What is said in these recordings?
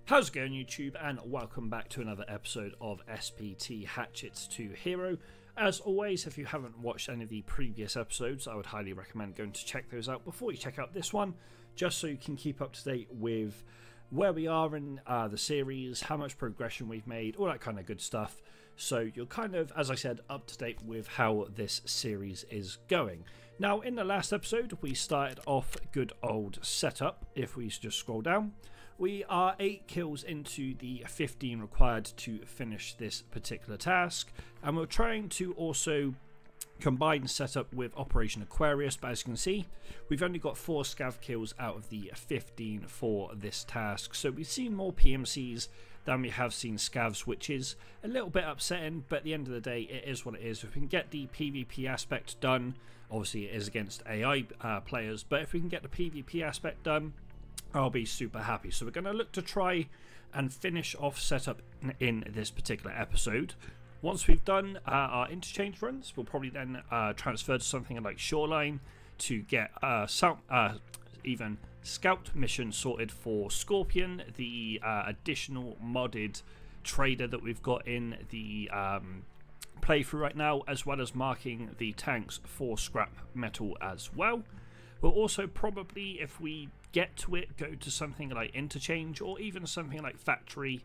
How's it going, YouTube, and welcome back to another episode of SPT Hatchets to Hero. As always, if you haven't watched any of the previous episodes, I would highly recommend going to check those out before you check out this one, just so you can keep up to date with where we are in the series, how much progression we've made, all that kind of good stuff. So you're kind of, as I said, up to date with how this series is going. Now, in the last episode, we started off good old setup. If we just scroll down, we are 8 kills into the 15 required to finish this particular task, and we're trying to also combine setup with Operation Aquarius, but as you can see, we've only got 4 scav kills out of the 15 for this task. So we've seen more PMCs than we have seen scavs, which is a little bit upsetting, but at the end of the day, it is what it is. If we can get the PvP aspect done, obviously it is against AI players, but if we can get the PvP aspect done, I'll be super happy. So we're going to look to try and finish off setup in this particular episode. Once we've done our interchange runs, we'll probably then transfer to something like Shoreline to get even scout mission sorted for Scorpion, the additional modded trader that we've got in the playthrough right now, as well as marking the tanks for scrap metal as well. We'll also probably, if we get to it, go to something like Interchange or even something like Factory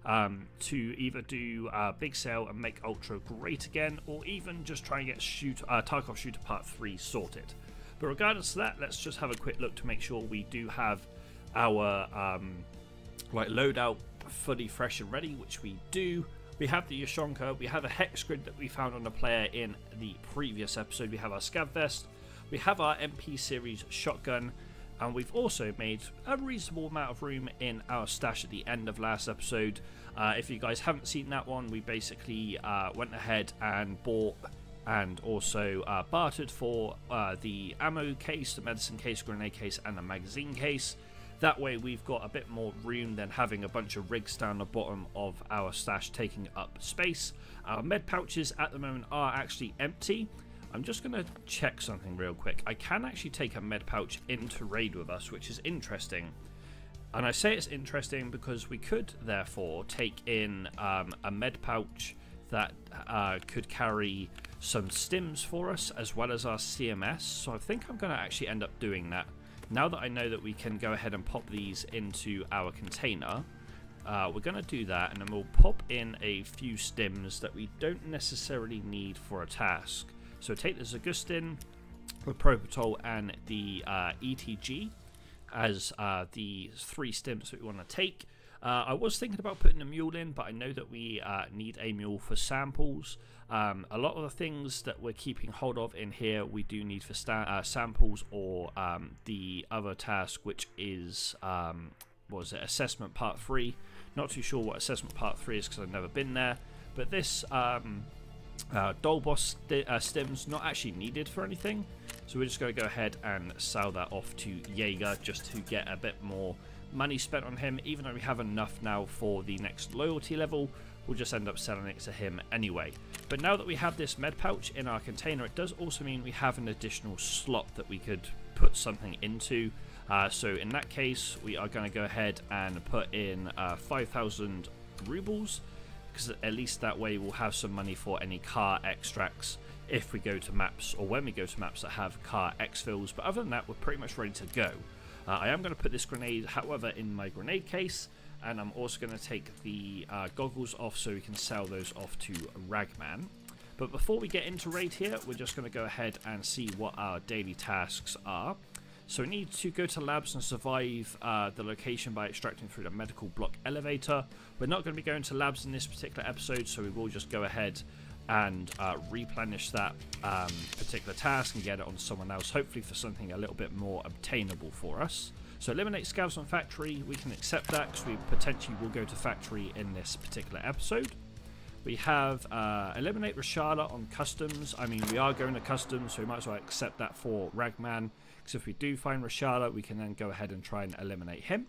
to either do Big Sale and make Ultra great again, or even just try and get Tarkov Shooter Part 3 sorted. But regardless of that, let's just have a quick look to make sure we do have our loadout fully fresh and ready, which we do. We have the Yashonka, we have a hex grid that we found on the player in the previous episode, we have our scav vest, we have our MP series shotgun, and we've also made a reasonable amount of room in our stash at the end of last episode. If you guys haven't seen that one, we basically went ahead and bought and also bartered for the ammo case, the medicine case, grenade case, and the magazine case. That way we've got a bit more room than having a bunch of rigs down the bottom of our stash taking up space. Our med pouches at the moment are actually empty. I'm just going to check something real quick. I can actually take a med pouch into raid with us, which is interesting. And I say it's interesting because we could therefore take in a med pouch that could carry some stims for us as well as our CMS. So I think I'm going to actually end up doing that. Now that I know that we can go ahead and pop these into our container, we're going to do that, and then we'll pop in a few stims that we don't necessarily need for a task. So take the Zagustin, the Propitol, and the ETG as the 3 stims that we want to take. I was thinking about putting a mule in, but I know that we need a mule for samples. A lot of the things that we're keeping hold of in here we do need for samples, or the other task, which is what was it, Assessment Part 3. Not too sure what Assessment Part 3 is because I've never been there, but this Dolboss stims not actually needed for anything, so we're just going to go ahead and sell that off to Jaeger just to get a bit more money spent on him. Even though we have enough now for the next loyalty level, we'll just end up selling it to him anyway. But now that we have this med pouch in our container, it does also mean we have an additional slot that we could put something into. So in that case, we are going to go ahead and put in 5,000 rubles, because at least that way we'll have some money for any car extracts if we go to maps, or when we go to maps that have car exfills. But other than that, we're pretty much ready to go. I am going to put this grenade, however, in my grenade case, and I'm also going to take the goggles off so we can sell those off to Ragman. But before we get into raid here, we're just going to go ahead and see what our daily tasks are. So we need to go to labs and survive the location by extracting through the medical block elevator. We're not going to be going to labs in this particular episode, so we will just go ahead and replenish that particular task and get it on someone else, hopefully for something a little bit more obtainable for us. So eliminate scavs on factory, we can accept that because we potentially will go to factory in this particular episode. We have eliminate Rashala on customs. I mean, we are going to customs, so we might as well accept that for Ragman, because if we do find Rashala, we can then go ahead and try and eliminate him.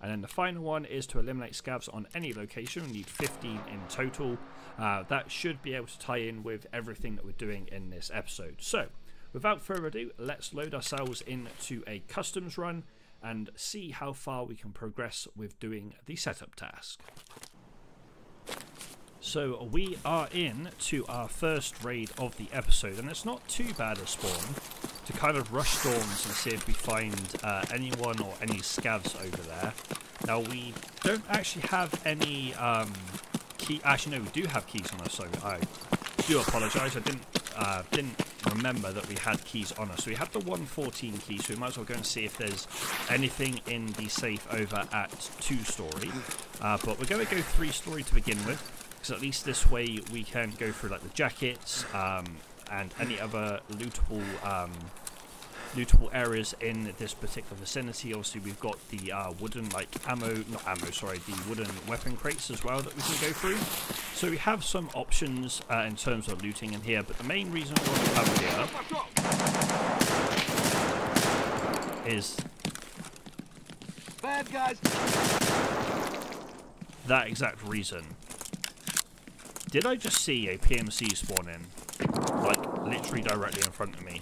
And then the final one is to eliminate scavs on any location. We need 15 in total. That should be able to tie in with everything that we're doing in this episode. So without further ado, let's load ourselves into a customs run and see how far we can progress with doing the setup task. So we are in to our first raid of the episode, and it's not too bad a spawn to kind of rush storms and see if we find anyone or any scavs over there. Now we don't actually have any actually no, we do have keys on us, so I do apologise. I didn't remember that we had keys on us. So we have the 114 key, so we might as well go and see if there's anything in the safe over at 2-story. But we're going to go 3-story to begin with, because at least this way we can go through like the jackets and any other lootable areas in this particular vicinity. Obviously we've got the wooden the wooden weapon crates as well that we can go through. So we have some options in terms of looting in here, but the main reason why we come here is bad guys. That exact reason. Did I just see a PMC spawn in? Like, literally directly in front of me.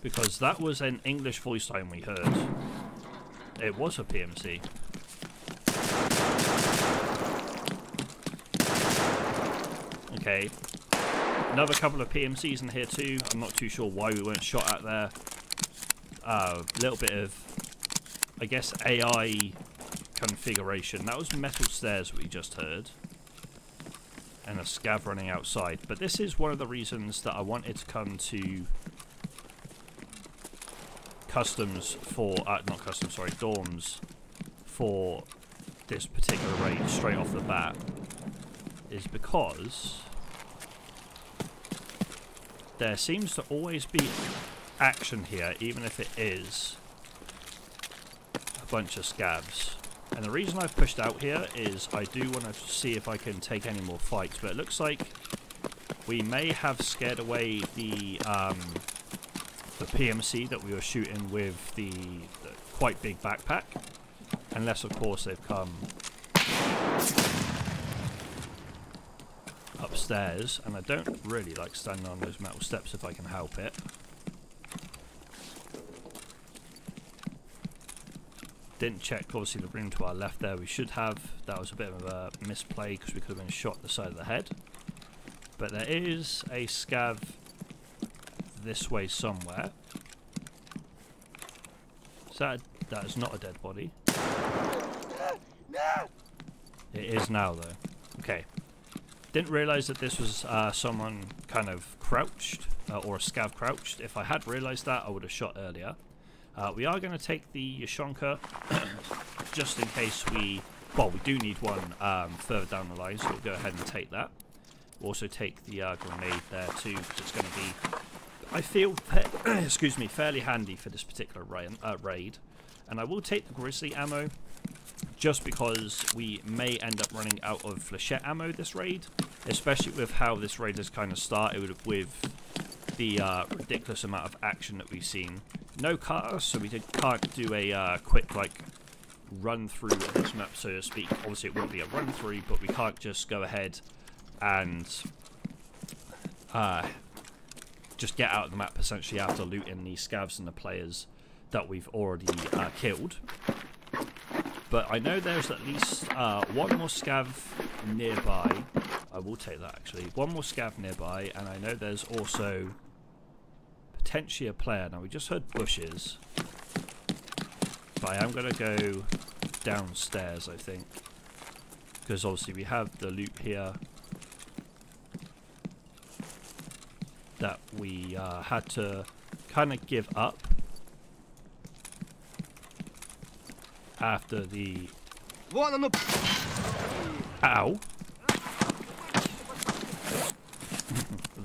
Because that was an English voice line we heard. It was a PMC. Okay. Another couple of PMCs in here too. I'm not too sure why we weren't shot at there. A little bit of, I guess, AI configuration. That was metal stairs we just heard. And a scav running outside. But this is one of the reasons that I wanted to come to customs for, not customs, sorry, dorms for this particular raid straight off the bat, is because there seems to always be action here, even if it is a bunch of scavs. And the reason I've pushed out here is I do want to see if I can take any more fights, but it looks like we may have scared away the PMC that we were shooting with the quite big backpack, unless of course they've come upstairs, and I don't really like standing on those metal steps if I can help it. Didn't check obviously the room to our left there. We should have. That was a bit of a misplay because we could have been shot the side of the head. But there is a scav this way somewhere. So that is not a dead body. It is now though. Okay. Didn't realise that this was someone kind of crouched, or a scav crouched. If I had realised that, I would have shot earlier. We are going to take the Yashonka just in case we do need one further down the line, so we'll go ahead and take that. We'll also take the grenade there too, because it's going to be, I feel, excuse me, fairly handy for this particular raid. And I will take the grizzly ammo, just because we may end up running out of flechette ammo this raid, especially with how this raid has kind of started with the ridiculous amount of action that we've seen. No cars, so we can't do a quick run through of this map, so to speak. Obviously it wouldn't be a run through, but we can't just go ahead and just get out of the map essentially after looting the scavs and the players that we've already killed. But I know there's at least one more scav nearby. I will take that actually. One more scav nearby, and I know there's also potentially a player. Now we just heard bushes, but I am going to go downstairs, I think, because obviously we have the loot here that we had to kind of give up after the ow.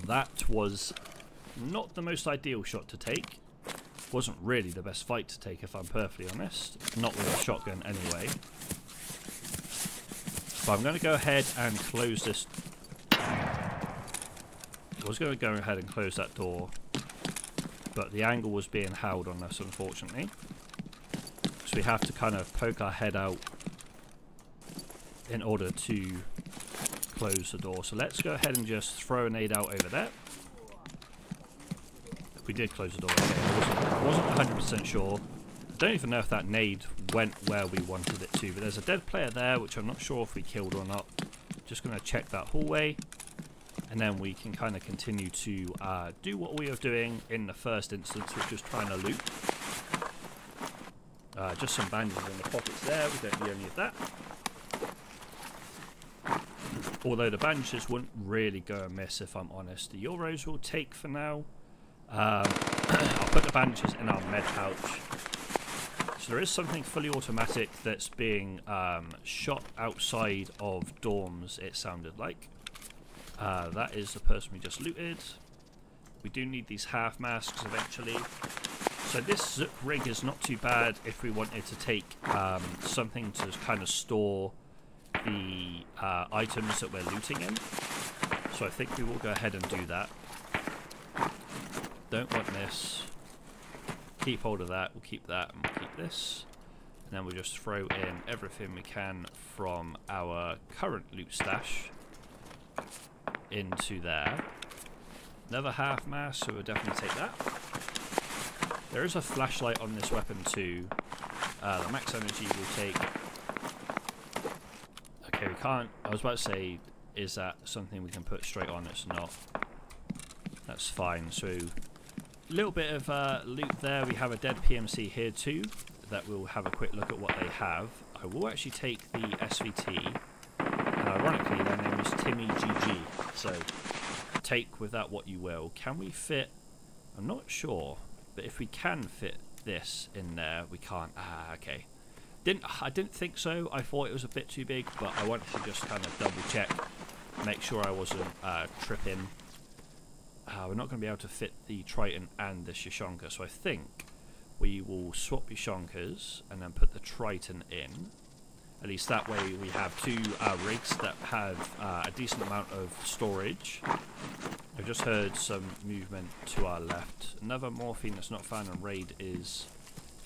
That was not the most ideal shot to take. Wasn't really the best fight to take, if I'm perfectly honest. Not with a shotgun anyway. But I'm going to go ahead and close this. I was going to go ahead and close that door, but the angle was being held on us, unfortunately. So we have to kind of poke our head out in order to close the door. So let's go ahead and just throw a nade out over there. We did close the door. Okay. I wasn't 100% sure I don't even know if that nade went where we wanted it to, but there's a dead player there, which I'm not sure if we killed or not. Just going to check that hallway, and then we can kind of continue to do what we were doing in the first instance, which was trying to loot. Just some bandages in the pockets there, we don't need any of that. Although the bandages wouldn't really go amiss, if I'm honest. The euros will take for now. I'll put the bandages in our med pouch. So there is something fully automatic that's being shot outside of dorms, it sounded like. That is the person we just looted. We do need these half masks eventually. So this Zook rig is not too bad if we wanted to take something to kind of store the items that we're looting in. So I think we will go ahead and do that. Don't want this. Keep hold of that. We'll keep that and we'll keep this. And then we'll just throw in everything we can from our current loot stash into there. Another half mass, so we'll definitely take that. There is a flashlight on this weapon too. The max energy will take... Okay, we can't... I was about to say, is that something we can put straight on? It's not. That's fine. So, a little bit of loot there. We have a dead PMC here too, that we'll have a quick look at what they have. I will actually take the SVT, and ironically their name is Timmy GG, so take with that what you will. Can we fit... I'm not sure, but if we can fit this in there, we can't. Okay. I didn't think so. I thought it was a bit too big, but I wanted to just kind of double check, make sure I wasn't tripping. We're not going to be able to fit the Triton and the Shishonka, so I think we will swap Shishonkas and then put the Triton in. At least that way we have two rigs that have a decent amount of storage. I've just heard some movement to our left. Another morphine that's not found on raid is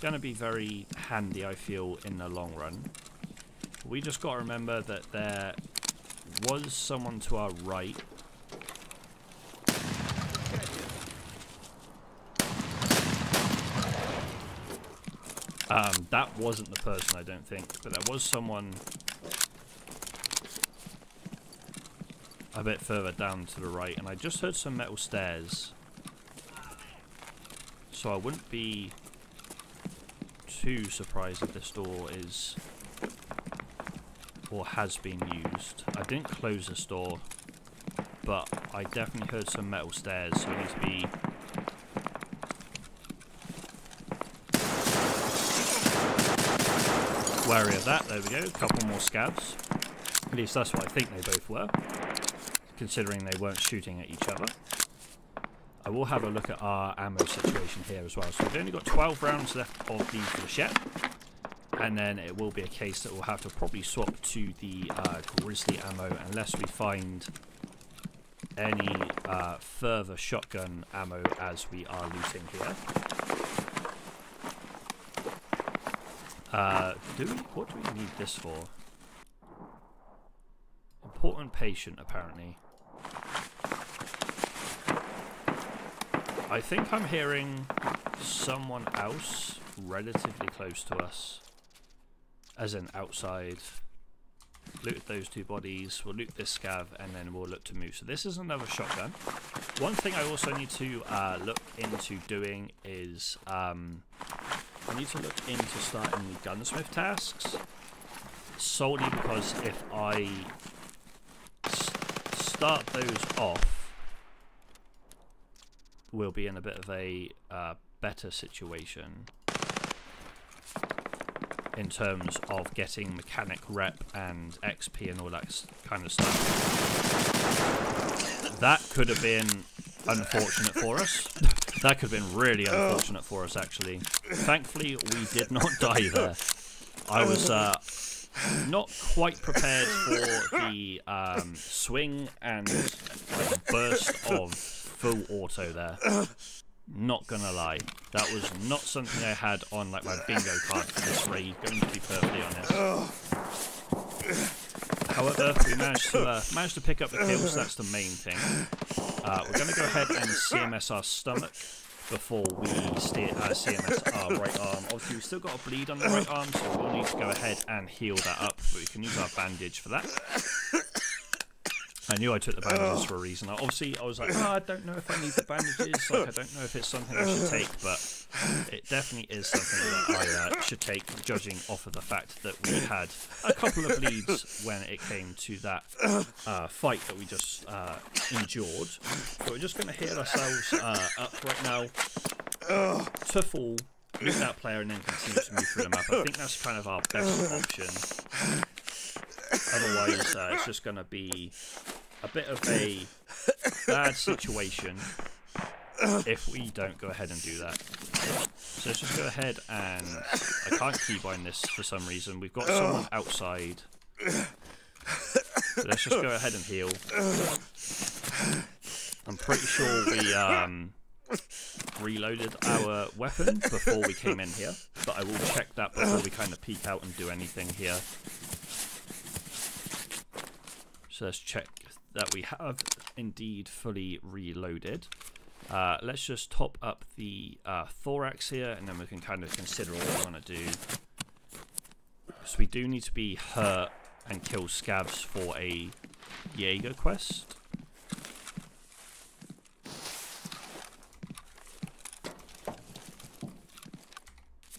going to be very handy, I feel, in the long run. We just got to remember that there was someone to our right. That wasn't the person, I don't think, but there was someone a bit further down to the right, and I just heard some metal stairs. So I wouldn't be too surprised if this door is or has been used. I didn't close this door, but I definitely heard some metal stairs, so we need to be wary of that. There we go, a couple more scabs. At least that's what I think they both were, considering they weren't shooting at each other. I will have a look at our ammo situation here as well. So we've only got 12 rounds left of the Flechette, and then it will be a case that we'll have to probably swap to the Grizzly ammo unless we find any further shotgun ammo as we are looting here. What do we need this for? Important patient, apparently. I think I'm hearing someone else relatively close to us, as in outside. Looted those two bodies, we'll loot this scav, and then we'll look to move. So this is another shotgun. One thing I also need to look into doing is I need to look into starting the gunsmith tasks, solely because if I start those off, we'll be in a bit of a better situation in terms of getting mechanic rep and XP and all that kind of stuff. That could have been unfortunate for us. That could have been really unfortunate for us, actually. Thankfully, we did not die there. I was not quite prepared for the swing and burst of full auto there. Not gonna lie, that was not something I had on like my bingo card for this raid, going to be perfectly honest. However, we managed to pick up the kills, so that's the main thing. We're gonna go ahead and CMS our stomach, before we steer CMS our right arm. Obviously, we've still got a bleed on the right arm, so we'll need to go ahead and heal that up. But we can use our bandage for that. I knew I took the bandages for a reason. Obviously, I was like, oh, I don't know if I need the bandages. Like, I don't know if it's something I should take, but it definitely is something that I should take, judging off of the fact that we had a couple of bleeds when it came to that fight that we just endured. So we're just going to heal ourselves up right now to fall, loot that player, and then continue to move through the map. I think that's kind of our best option. Otherwise, it's just going to be a bit of a bad situation if we don't go ahead and do that. So let's just go ahead and... I can't keybind this for some reason. We've got someone outside. So let's just go ahead and heal. I'm pretty sure we reloaded our weapon before we came in here, but I will check that before we kind of peek out and do anything here. So let's check that we have indeed fully reloaded. Let's just top up the thorax here, and then we can kind of consider what we want to do. So we do need to be hurt and kill scavs for a Jaeger quest.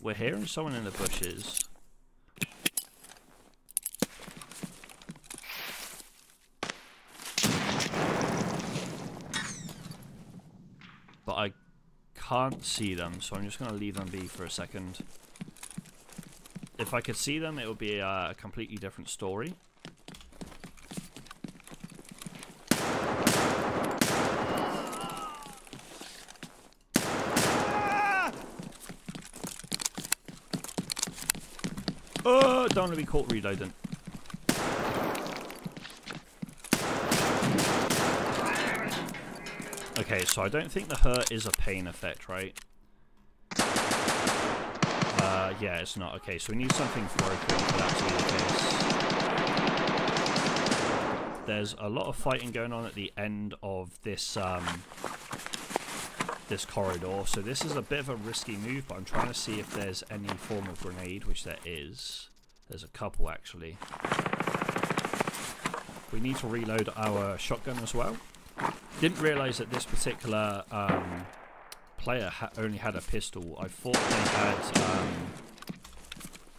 We're hearing someone in the bushes. But I can't see them, so I'm just going to leave them be for a second. If I could see them, it would be a completely different story. Oh, don't want to be caught reloading. Okay, so I don't think the hurt is a pain effect, right? Yeah, it's not. Okay, so we need something broken for that to be the case. There's a lot of fighting going on at the end of this this corridor, so this is a bit of a risky move, but I'm trying to see if there's any form of grenade, which there is. There's a couple, actually. We need to reload our shotgun as well. Didn't realise that this particular player only had a pistol. I thought they had...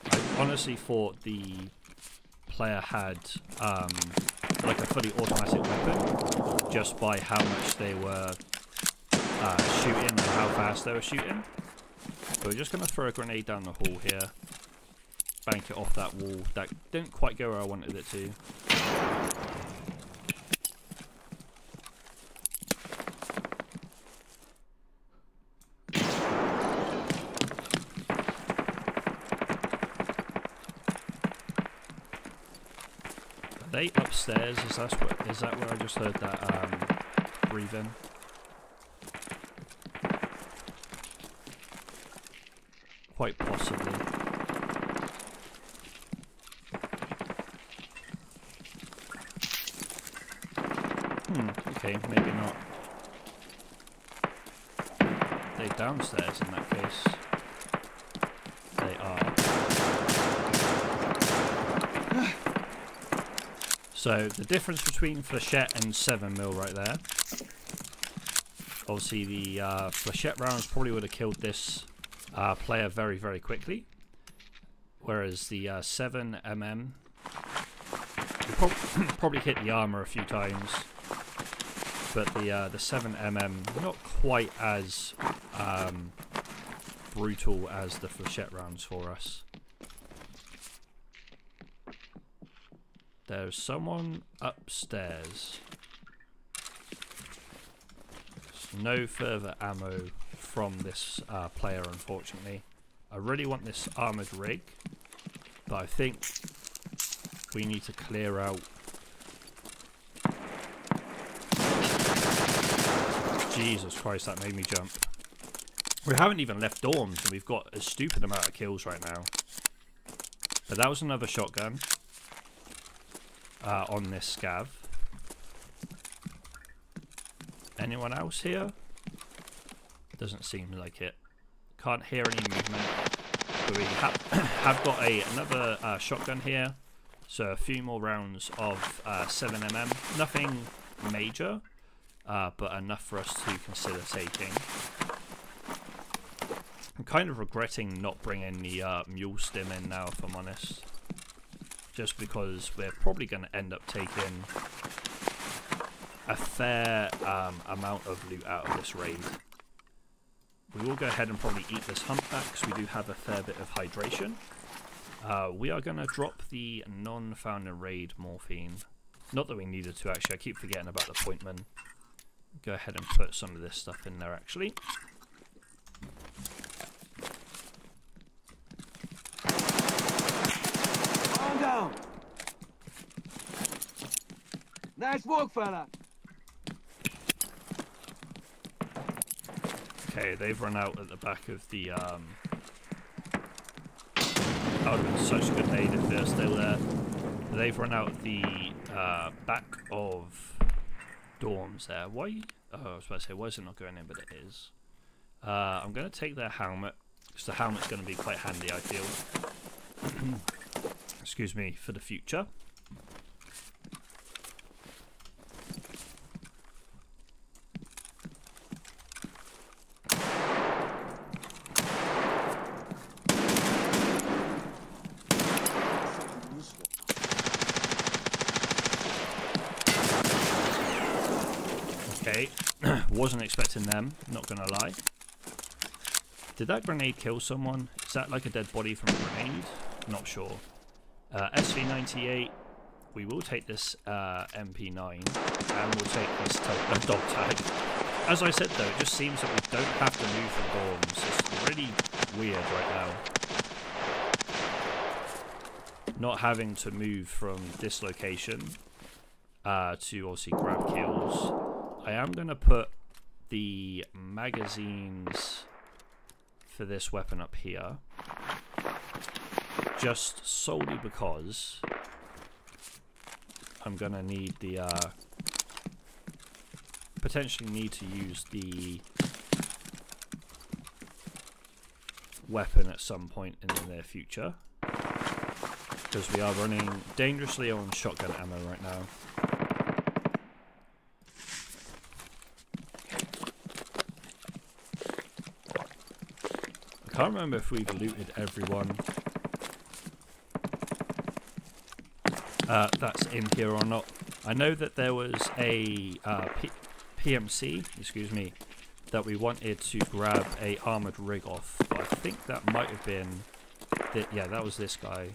I honestly thought the player had like a fully automatic weapon, just by how much they were shooting and how fast they were shooting. So we're just going to throw a grenade down the hall here. Bank it off that wall. That didn't quite go where I wanted it to. Are they upstairs? Is that where I just heard that breathing? Quite possibly. Okay, maybe not. They downstairs in that case. They are. So the difference between flechette and 7mm right there. Obviously the flechette rounds probably would have killed this player very, very quickly. Whereas the 7mm probably hit the armor a few times. But the 7mm not quite as brutal as the flechette rounds for us. There's someone upstairs. There's no further ammo from this player, unfortunately. I really want this armoured rig, but I think we need to clear out... Jesus Christ, that made me jump. We haven't even left dorms, and we've got a stupid amount of kills right now. But that was another shotgun on this scav. Anyone else here? Doesn't seem like it. Can't hear any movement. But we have got another shotgun here. So a few more rounds of 7mm. Nothing major, but enough for us to consider taking. I'm kind of regretting not bringing the mule stim in now, if I'm honest. Just because we're probably going to end up taking a fair amount of loot out of this raid. We will go ahead and probably eat this humpback because we do have a fair bit of hydration. We are going to drop the non-found in raid morphine. Not that we needed to, actually. I keep forgetting about the pointman. Go ahead and put some of this stuff in there, actually. Calm down. Nice work, fella. Okay, they've run out at the back of the, that would have been such a good aid if they're still there. They've run out at the back of dorms there. Why? Oh, I was about to say, why is it not going in? But it is. I'm going to take their helmet, because the helmet's going to be quite handy, I feel. Excuse me, for the future. Okay, wasn't expecting them, not gonna lie. Did that grenade kill someone? Is that like a dead body from a grenade? Not sure. SV98, we will take this MP9, and we'll take this dog tag. As I said though, it just seems that we don't have to move from dorms. It's really weird right now. Not having to move from this location to obviously grab kills. I am going to put the magazines for this weapon up here, just solely because I'm going to need the potentially need to use the weapon at some point in the near future, because we are running dangerously on shotgun ammo right now. I can't remember if we've looted everyone that's in here or not. I know that there was a PMC, excuse me, that we wanted to grab a armored rig off, but I think that might have been, yeah, that was this guy.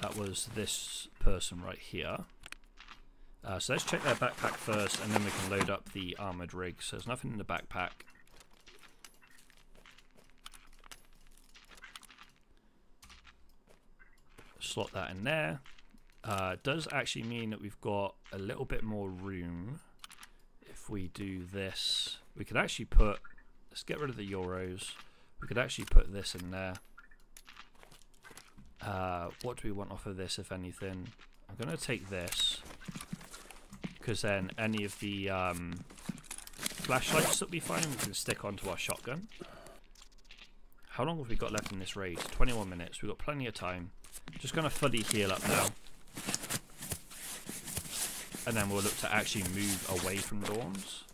That was this person right here. So let's check their backpack first, and then we can load up the armoured rig. So there's nothing in the backpack. Slot that in there. Does actually mean that we've got a little bit more room. If we do this, we could actually put, let's get rid of the euros. We could actually put this in there. What do we want off of this, if anything? I'm going to take this, because then any of the flashlights that we find we can stick onto our shotgun. How long have we got left in this raid? 21 minutes. We've got plenty of time. Just going to fully heal up now, and then we'll look to actually move away from dorms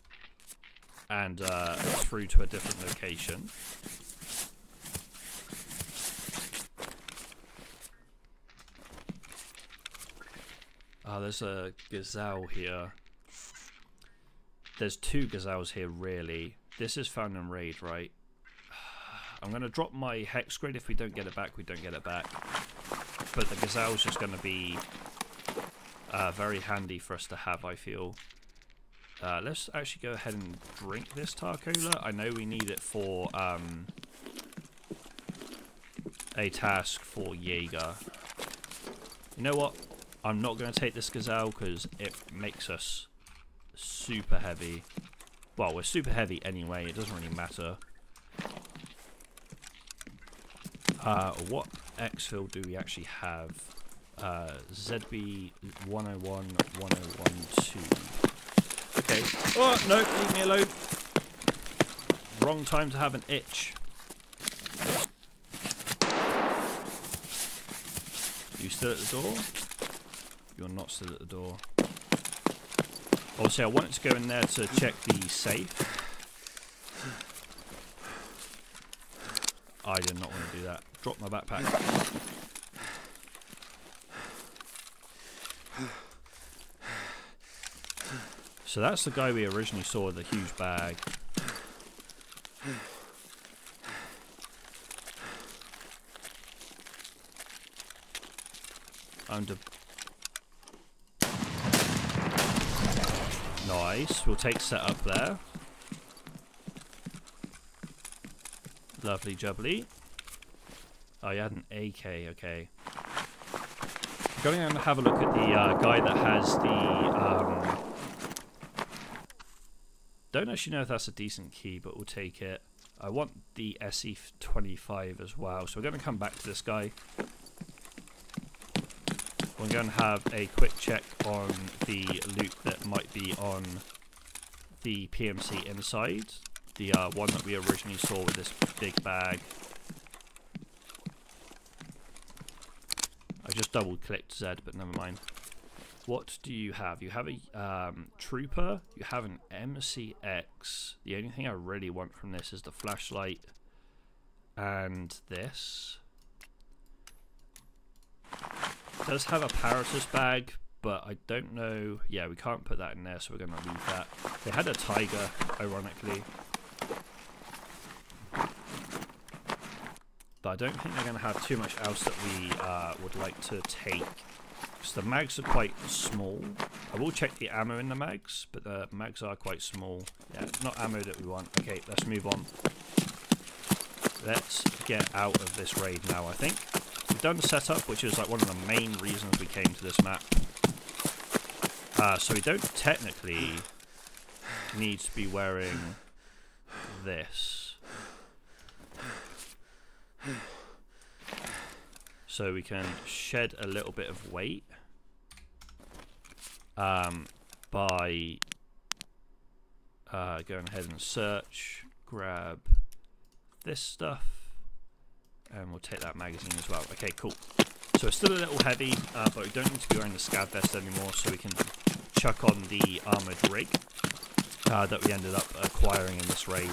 and through to a different location. There's a gazelle here. There's two gazelles here, really. This is found in raid, right? I'm going to drop my hex grid. If we don't get it back, we don't get it back. But the gazelle's just going to be very handy for us to have, I feel. Let's actually go ahead and drink this Tarcola. I know we need it for a task for Jaeger. You know what? I'm not going to take this gazelle because it makes us super heavy. Well, we're super heavy anyway. It doesn't really matter. What exfil do we actually have? ZB 101, 1012. Okay. Oh, no, leave me alone. Wrong time to have an itch. You still at the door? You're not still at the door. Obviously, I wanted to go in there to check the safe. I did not want to do that. Drop my backpack. So that's the guy we originally saw with the huge bag. Nice. We'll take setup there. Lovely jubbly. Oh, you had an AK, okay. Going to have a look at the guy that has the... don't actually know if that's a decent key, but we'll take it. I want the SE25 as well, so we're going to come back to this guy. We're going to have a quick check on the loot that might be on the PMC inside. The one that we originally saw with this big bag. I just double clicked Z, but never mind. What do you have? You have a trooper, you have an MCX. The only thing I really want from this is the flashlight and this. It does have a paratus bag, but I don't know. Yeah, we can't put that in there, so we're going to leave that. They had a tiger, ironically. But I don't think they're going to have too much else that we would like to take. Because the mags are quite small. I will check the ammo in the mags, but the mags are quite small. Yeah, not ammo that we want. Okay, let's move on. Let's get out of this raid now, I think. We've done the setup, which is like one of the main reasons we came to this map. So we don't technically need to be wearing this. So we can shed a little bit of weight by going ahead and search, grab this stuff, and we'll take that magazine as well. Okay, cool. So it's still a little heavy, but we don't need to be wearing the scav vest anymore, so we can chuck on the armoured rig that we ended up acquiring in this raid.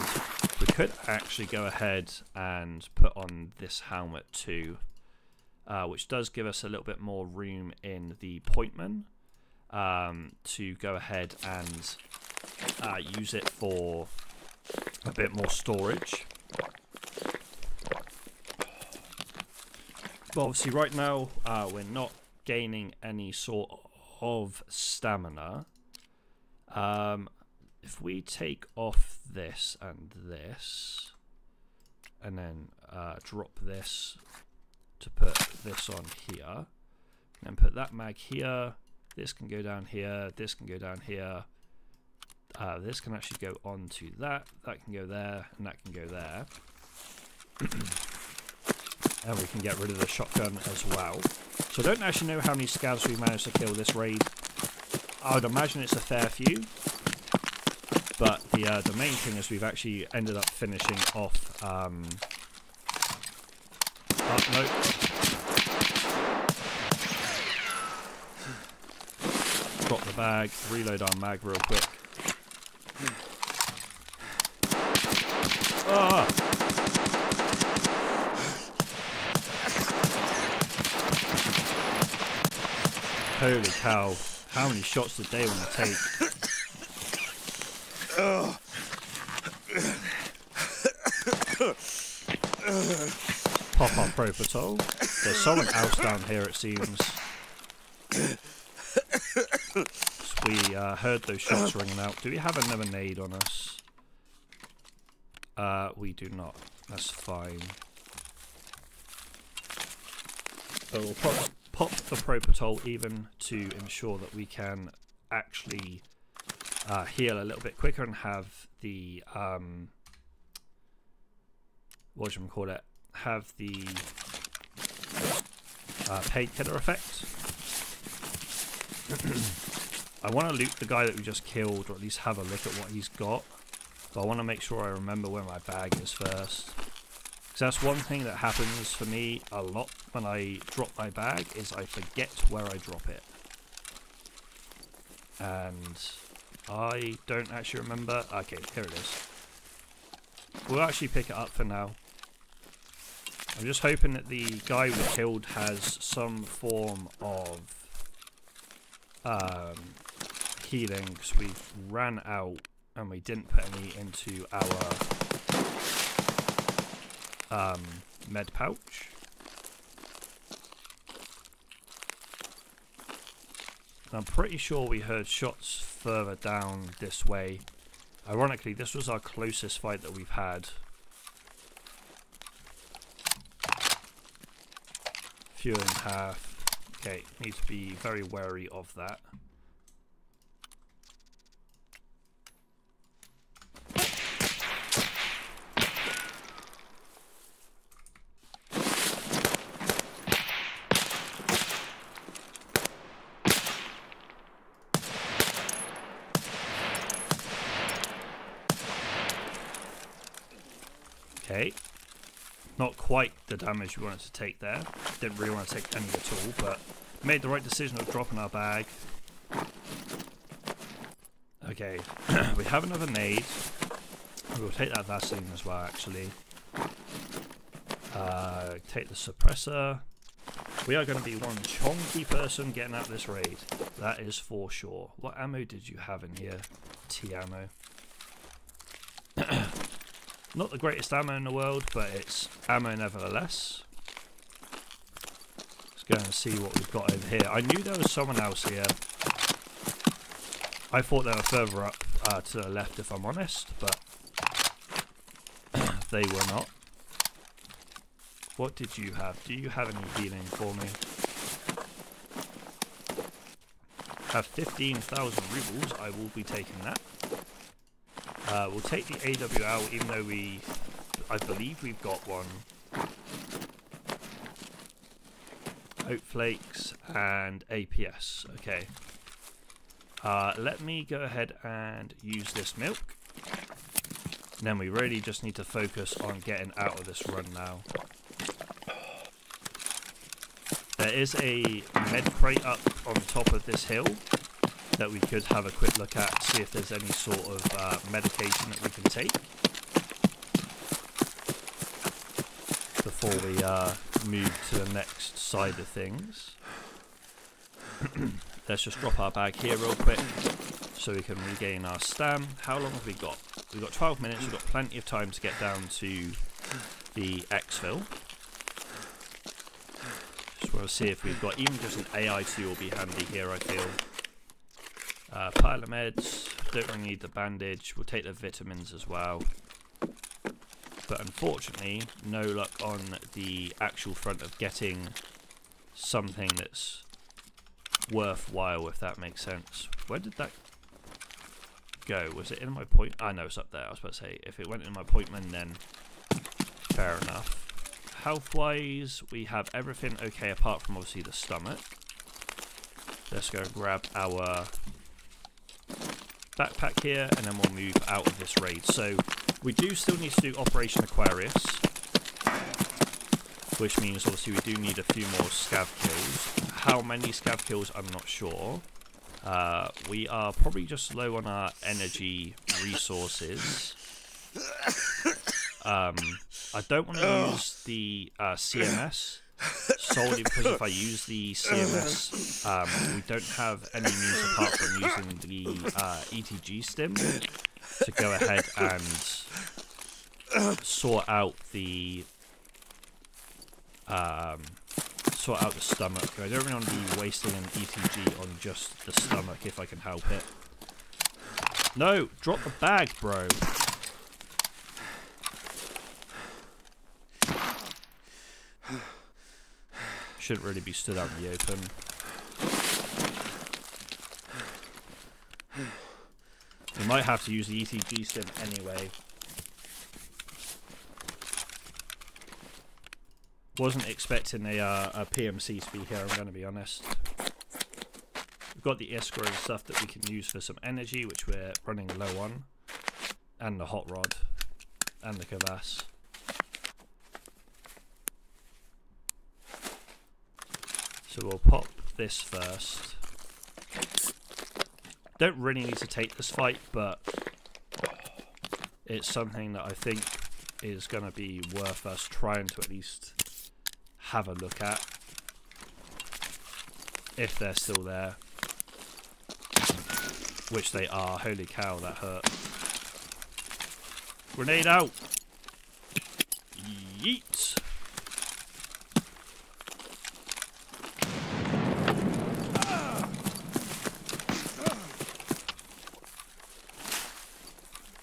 We could actually go ahead and put on this helmet too, which does give us a little bit more room in the pointman to go ahead and use it for a bit more storage. But obviously right now we're not gaining any sort of stamina. If we take off this and this, and then drop this to put this on here, and put that mag here, this can go down here, this can go down here, this can actually go onto that, that can go there, and that can go there. And we can get rid of the shotgun as well. So I don't actually know how many scavs we managed to kill this raid. I would imagine it's a fair few. But the main thing is we've actually ended up finishing off... no. Drop the bag, reload our mag real quick. Ah! Holy cow, how many shots did they want to take? Pop our propotol. There's someone else down here, it seems. We heard those shots ringing out. Do we have another nade on us? We do not. That's fine. So we'll pop the propotol even to ensure that we can actually heal a little bit quicker and have the what should we call it? Have the painkiller effect. I want to loot the guy that we just killed, or at least have a look at what he's got. But I want to make sure I remember where my bag is first. Because that's one thing that happens for me a lot when I drop my bag, is I forget where I drop it. And I don't actually remember. Okay, here it is. We'll actually pick it up for now. I'm just hoping that the guy we killed has some form of healing, because we ran out and we didn't put any into our med pouch. I'm pretty sure we heard shots further down this way. Ironically, this was our closest fight that we've had. Fuel in half. Okay, need to be very wary of that. Okay, not quite the damage we wanted to take there. Didn't really want to take any at all, but made the right decision of dropping our bag. Okay, we have another nade. We'll take that Vaseline as well, actually. Take the suppressor. We are going to be one chonky person getting out this raid. That is for sure. What ammo did you have in here? T ammo. Not the greatest ammo in the world, but it's ammo nevertheless. Let's go and see what we've got over here. I knew there was someone else here. I thought they were further up to the left, if I'm honest, but they were not. What did you have? Do you have any healing for me? Have 15,000 rubles. I will be taking that. We'll take the AWL, even though I believe we've got one. Oat flakes and APS. Okay. Let me go ahead and use this milk. And then we really just need to focus on getting out of this run now. There is a med crate up on top of this hill that we could have a quick look at, see if there's any sort of medication that we can take before we move to the next side of things. Let's just drop our bag here real quick so we can regain our stam. How long have we got? We've got 12 minutes, we've got plenty of time to get down to the exfil. Just want to see if we've got even just an AI2 will be handy here, I feel. Pile of meds, don't really need the bandage, we'll take the vitamins as well. But unfortunately, no luck on the actual front of getting something that's worthwhile, if that makes sense. Where did that go? Was it in my point? Ah, no, it's up there. I was about to say, if it went in my appointment, then fair enough. Health-wise, we have everything okay apart from obviously the stomach. Let's go grab our backpack here, and then we'll move out of this raid. So we do still need to do Operation Aquarius, which means obviously we do need a few more scav kills. How many scav kills, I'm not sure. We are probably just low on our energy resources. I don't want to use the CMS solely because if I use the CMS, we don't have any means apart from using the ETG stim to go ahead and sort out the stomach. I don't really want to be wasting an ETG on just the stomach if I can help it. No, drop the bag, bro. Shouldn't really be stood out in the open. We might have to use the ETG stim anyway. Wasn't expecting a PMC to be here, I'm going to be honest. We've got the iskra and stuff that we can use for some energy, which we're running low on. And the hot rod. And the kvass. So we'll pop this first. Don't really need to take this fight, but it's something that I think is going to be worth us trying to at least have a look at. If they're still there. Which they are. Holy cow, that hurt. Grenade out! Yeet!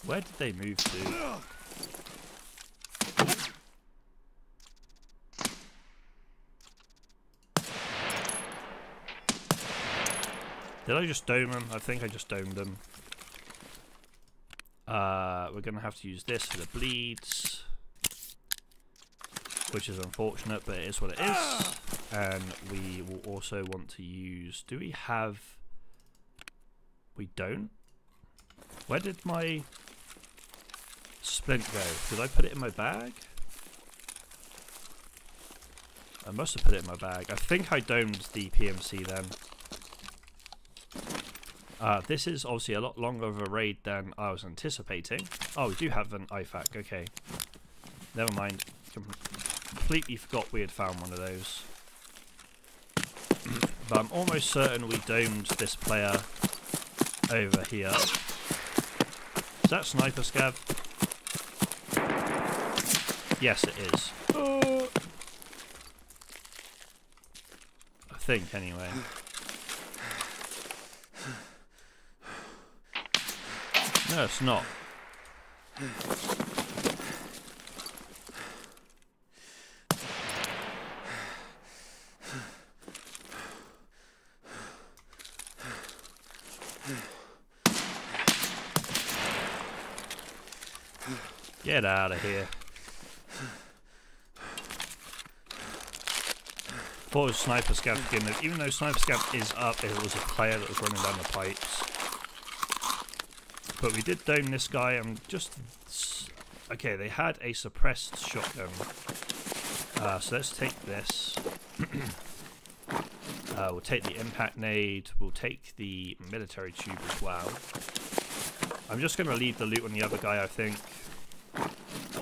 Where did they move to? Did I just dome them? I think I just domed them. We're going to have to use this for the bleeds. Which is unfortunate, but it is what it is. And we will also want to use... Do we have... We don't? Where did my splint go? Did I put it in my bag? I must have put it in my bag. I think I domed the PMC then. This is obviously a lot longer of a raid than I was anticipating. Oh, we do have an IFAK. Okay. Never mind. Completely forgot we had found one of those. But I'm almost certain we domed this player over here. Is that sniper scav? Yes, it is. I think, anyway. No, it's not. Get out of here. Thought it was Sniper Scav to begin with. Even though Sniper Scav is up, it was a player that was running down the pipes. But we did dome this guy. I'm just... Okay, they had a suppressed shotgun. So let's take this. We'll take the impact nade. We'll take the military tube as well. I'm just going to leave the loot on the other guy, I think.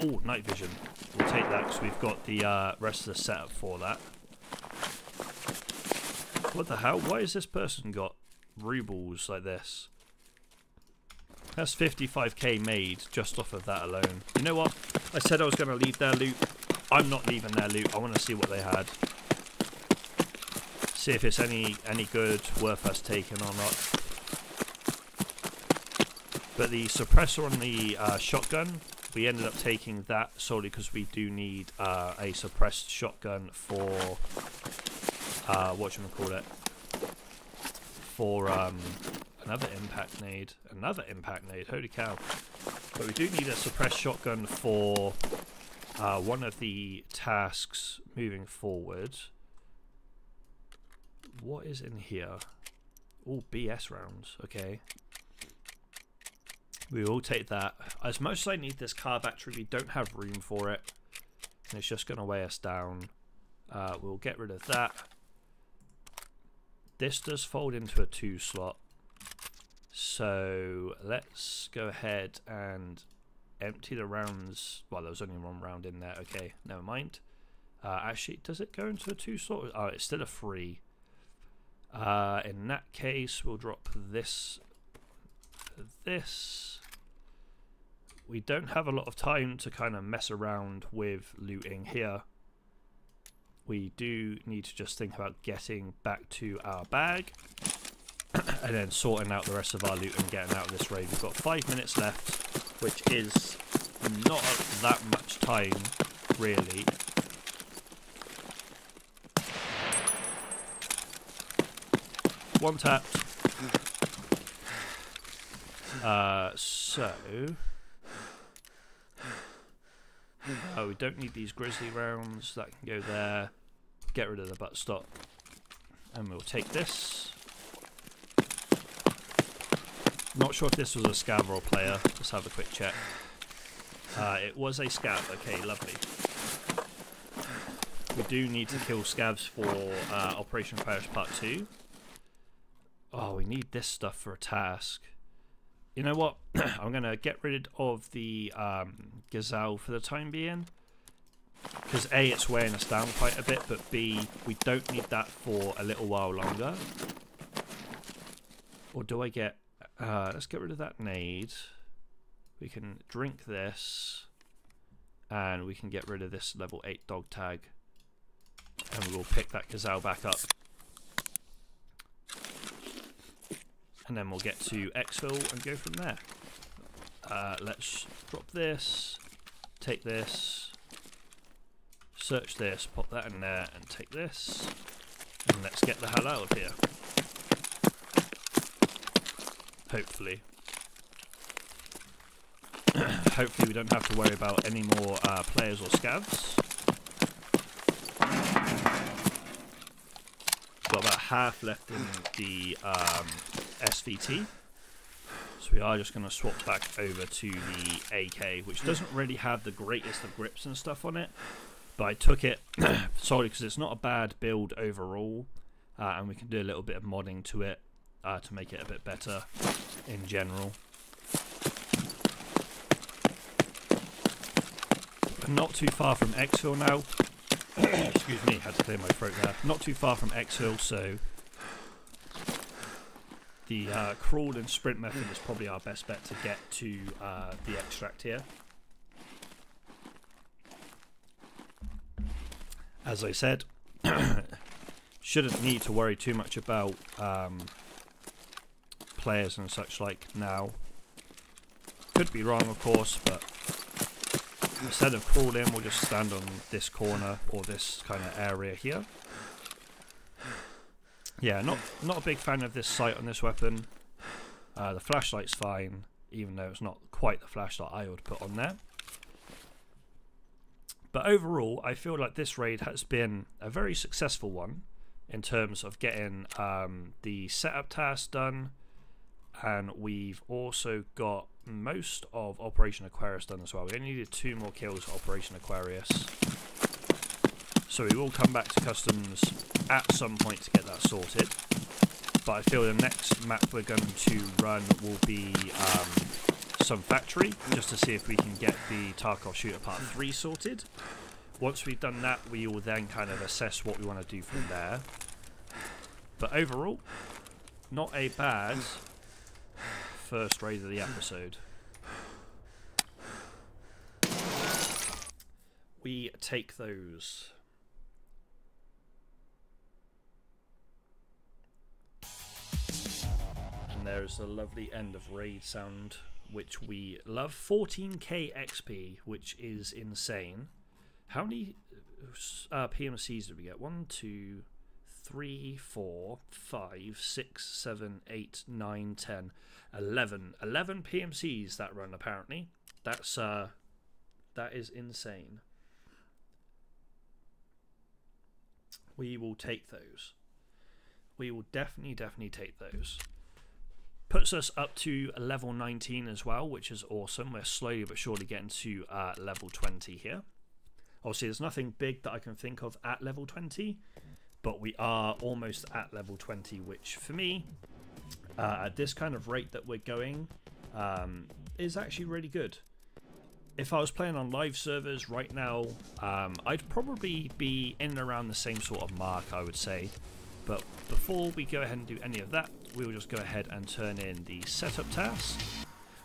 Oh, night vision. We'll take that because we've got the rest of the setup for that. What the hell? Why has this person got rubles like this? That's 55k made just off of that alone. You know what? I said I was going to leave their loot. I'm not leaving their loot. I want to see what they had. See if it's any good, worth us taking or not. But the suppressor on the shotgun, we ended up taking that solely because we do need a suppressed shotgun for whatchamacallit, for another impact nade. Another impact nade, holy cow. But we do need a suppressed shotgun for one of the tasks moving forward. What is in here? Oh, BS rounds, okay. We will take that. As much as I need this car battery, we don't have room for it. And it's just going to weigh us down. We'll get rid of that. This does fold into a 2 slot. So let's go ahead and empty the rounds. Well, there was only 1 round in there. Okay, never mind. Actually, does it go into a 2 slot? Oh, it's still a 3. In that case, we'll drop this for this. We don't have a lot of time to kind of mess around with looting here. We do need to just think about getting back to our bag and then sorting out the rest of our loot and getting out of this raid. We've got 5 minutes left, which is not that much time, really. One tap. We don't need these grizzly rounds. That can go there. Get rid of the buttstock. And we'll take this. Not sure if this was a scav or a player. Let's have a quick check. It was a scav. Okay, lovely. We do need to kill scavs for Operation Aquarius Part 2. Oh, we need this stuff for a task. You know what? I'm going to get rid of the gazelle for the time being. Because A, it's weighing us down quite a bit, but B, we don't need that for a little while longer. Or do I get... let's get rid of that nade. We can drink this. And we can get rid of this level 8 dog tag. And we'll pick that gazelle back up. And then we'll get to exfil and go from there. Let's drop this. Take this. Search this. Pop that in there and take this. And let's get the hell out of here. Hopefully. Hopefully we don't have to worry about any more players or scavs. Got about half left in the SPT. So we are just going to swap back over to the AK, which doesn't really have the greatest of grips and stuff on it. But I took it solely because it's not a bad build overall. And we can do a little bit of modding to it to make it a bit better in general. Not too far from exfil now. Excuse me, had to clear my throat there. Not too far from exfil, so the crawl and sprint method is probably our best bet to get to the extract here. As I said, shouldn't need to worry too much about players and such like now. Could be wrong, of course, but instead of crawling, we'll just stand on this corner or this kind of area here. Yeah, not a big fan of this sight on this weapon. The flashlight's fine, even though it's not quite the flashlight I would put on there. But overall, I feel like this raid has been a very successful one in terms of getting the setup task done, and we've also got most of Operation Aquarius done as well. We only needed 2 more kills for Operation Aquarius. So we will come back to customs at some point to get that sorted. But I feel the next map we're going to run will be some factory, just to see if we can get the Tarkov Shooter Part 3 sorted. Once we've done that, we will then kind of assess what we want to do from there. But overall, not a bad first raid of the episode. We take those. And there's a lovely end of raid sound, which we love. 14k XP, which is insane. How many PMCs did we get? 1, 2, 3, 4, 5, 6, 7, 8, 9, 10, 11. 11 PMCs that run, apparently. That is insane. We will take those. We will definitely take those. Puts us up to level 19 as well, which is awesome. We're slowly but surely getting to level 20 here. Obviously, there's nothing big that I can think of at level 20, but we are almost at level 20, which for me, at this kind of rate that we're going, is actually really good. If I was playing on live servers right now, I'd probably be in and around the same sort of mark, I would say. But before we go ahead and do any of that, we'll just go ahead and turn in the setup task,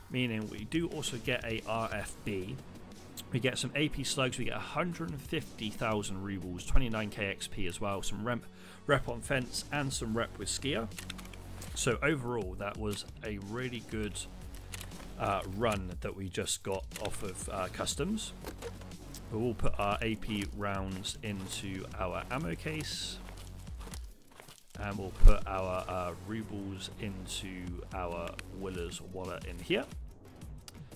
meaning we do also get a RFB. We get some AP slugs, we get 150,000 rubles, 29k XP as well, some rep on fence and some rep with skier. So overall, that was a really good run that we just got off of customs. We will put our AP rounds into our ammo case, and we'll put our rubles into our Willer's wallet in here.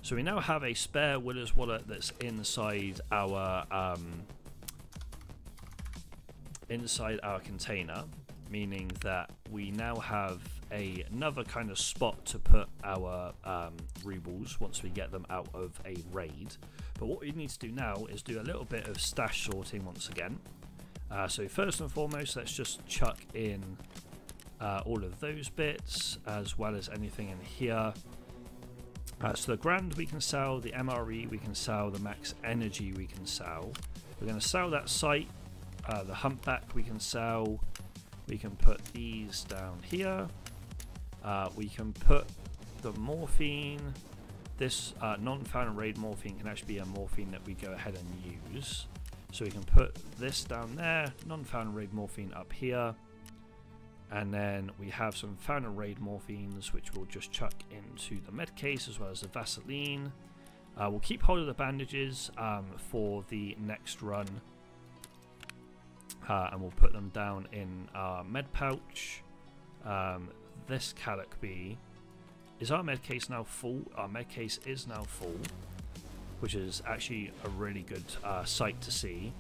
So we now have a spare Willer's wallet that's inside our container, meaning that we now have another kind of spot to put our rubles once we get them out of a raid. But what we need to do now is do a little bit of stash sorting once again. So first and foremost, let's just chuck in all of those bits as well as anything in here. So the Grand we can sell, the MRE we can sell, the Max Energy we can sell. We're going to sell that site, the Humpback we can sell. We can put these down here. We can put the morphine. This non-found raid morphine can actually be a morphine that we go ahead and use. So we can put this down there, non-found raid morphine up here. And then we have some found and raid morphines, which we'll just chuck into the med case as well as the Vaseline. We'll keep hold of the bandages for the next run. And we'll put them down in our med pouch. This Calic is our med case now full? Our med case is now full, which is actually a really good sight to see.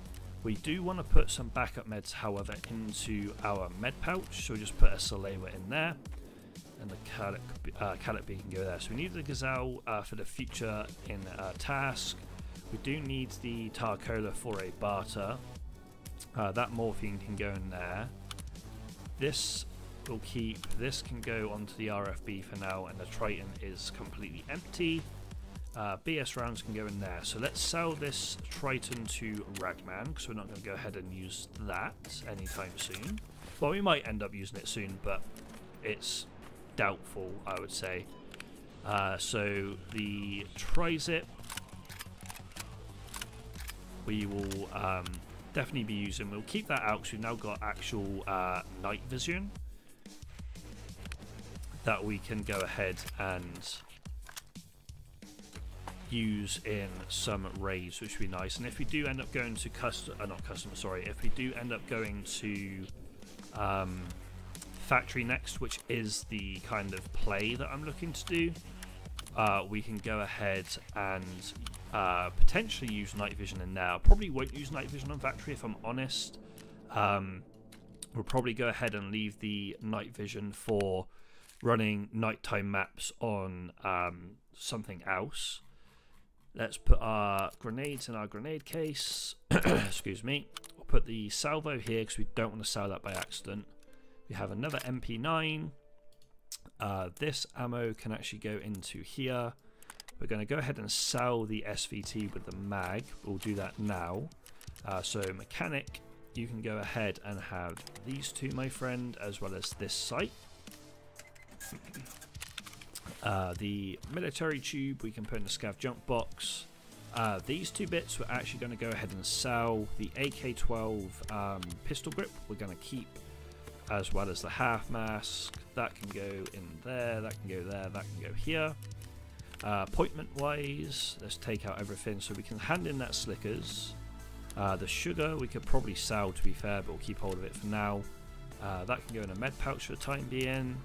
We do want to put some backup meds, however, into our med pouch, so we just put a Salewa in there, and the Calic can go there. So we need the Gazelle for the future in task. We do need the Tarcola for a barter. That morphine can go in there. This will keep. This can go onto the RFB for now, and the Triton is completely empty. BS rounds can go in there. So let's sell this Triton to Ragman, because we're not going to go ahead and use that anytime soon. Well, we might end up using it soon, but it's doubtful, I would say. So the Trizip we will definitely be using. We'll keep that out because we've now got actual night vision that we can go ahead and use in some raids, which would be nice. And if we do end up going to if we do end up going to factory next, which is the kind of play that I'm looking to do, we can go ahead and potentially use night vision in there. I probably won't use night vision on factory if I'm honest. We'll probably go ahead and leave the night vision for running nighttime maps on something else. Let's put our grenades in our grenade case. Excuse me. We'll put the salvo here because we don't want to sell that by accident. We have another MP9. This ammo can actually go into here. We're going to go ahead and sell the SVT with the mag. We'll do that now. So mechanic, you can go ahead and have these two, my friend, as well as this sight. The military tube we can put in the scav junk box. These two bits we're actually going to go ahead and sell. The AK-12 pistol grip we're going to keep, as well as the half mask. That can go in there, that can go there, that can go here. Appointment wise, let's take out everything so we can hand in that Slickers. The sugar we could probably sell, to be fair, but we'll keep hold of it for now. That can go in a med pouch for the time being.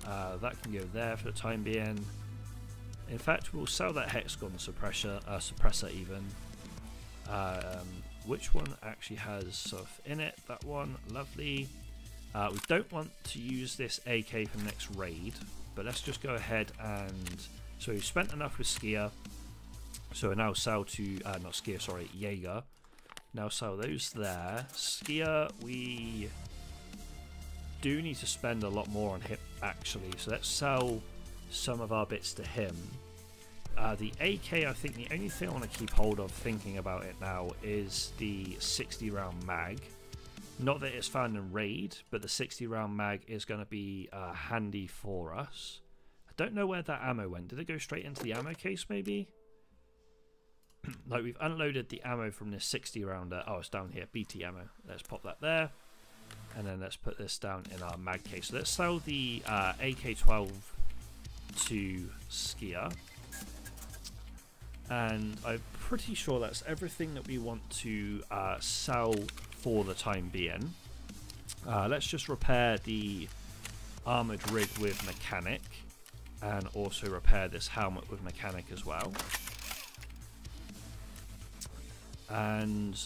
That can go there for the time being. In fact, we'll sell that hexagon suppressor even. Which one actually has stuff in it? That one, lovely. We don't want to use this AK for the next raid, but let's just go ahead and... So we've spent enough with Skier, so we now sell to... not Skier, sorry, Jaeger. Now sell those there. Skier, we do need to spend a lot more on him, actually, so let's sell some of our bits to him. The AK, I think the only thing I want to keep hold of thinking about it now is the 60 round mag. Not that it's found in raid, but the 60 round mag is going to be handy for us. I don't know where that ammo went. Did it go straight into the ammo case maybe? Like, we've unloaded the ammo from this 60 rounder. Oh, it's down here, BT ammo. Let's pop that there. And then let's put this down in our mag case. So let's sell the AK-12 to Skier. And I'm pretty sure that's everything that we want to sell for the time being. Let's just repair the armored rig with mechanic, and also repair this helmet with mechanic as well. And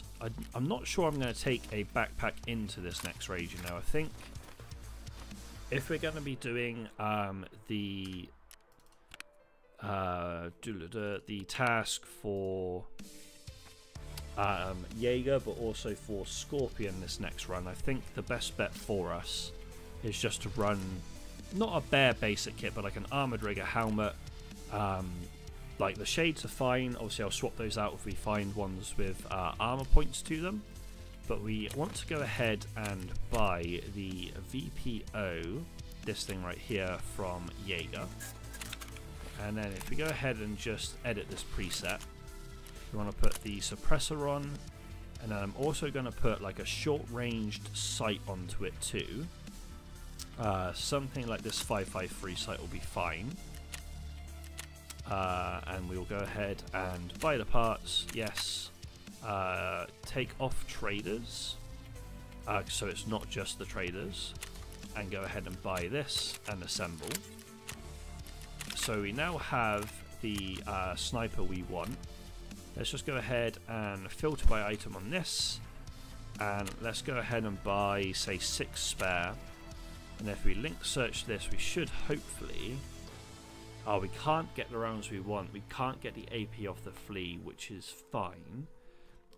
I'm not sure I'm going to take a backpack into this next raid, you know. I think if we're going to be doing the task for Jaeger, but also for Scorpion this next run, I think the best bet for us is just to run not a bare basic kit, but like an armored rigger helmet. Like the shades are fine, obviously I'll swap those out if we find ones with armor points to them, but we want to go ahead and buy the VPO, this thing right here, from Jaeger. And then if we go ahead and just edit this preset, we want to put the suppressor on, and then I'm also going to put like a short-ranged sight onto it too. Something like this 553 sight will be fine. And we'll go ahead and buy the parts, yes. Take off traders, so it's not just the traders, and go ahead and buy this and assemble. So we now have the sniper we want. Let's just go ahead and filter by item on this, and let's go ahead and buy, say, 6 spare. And if we link search this, we should hopefully... Oh, we can't get the rounds we want. We can't get the AP off the flea, which is fine.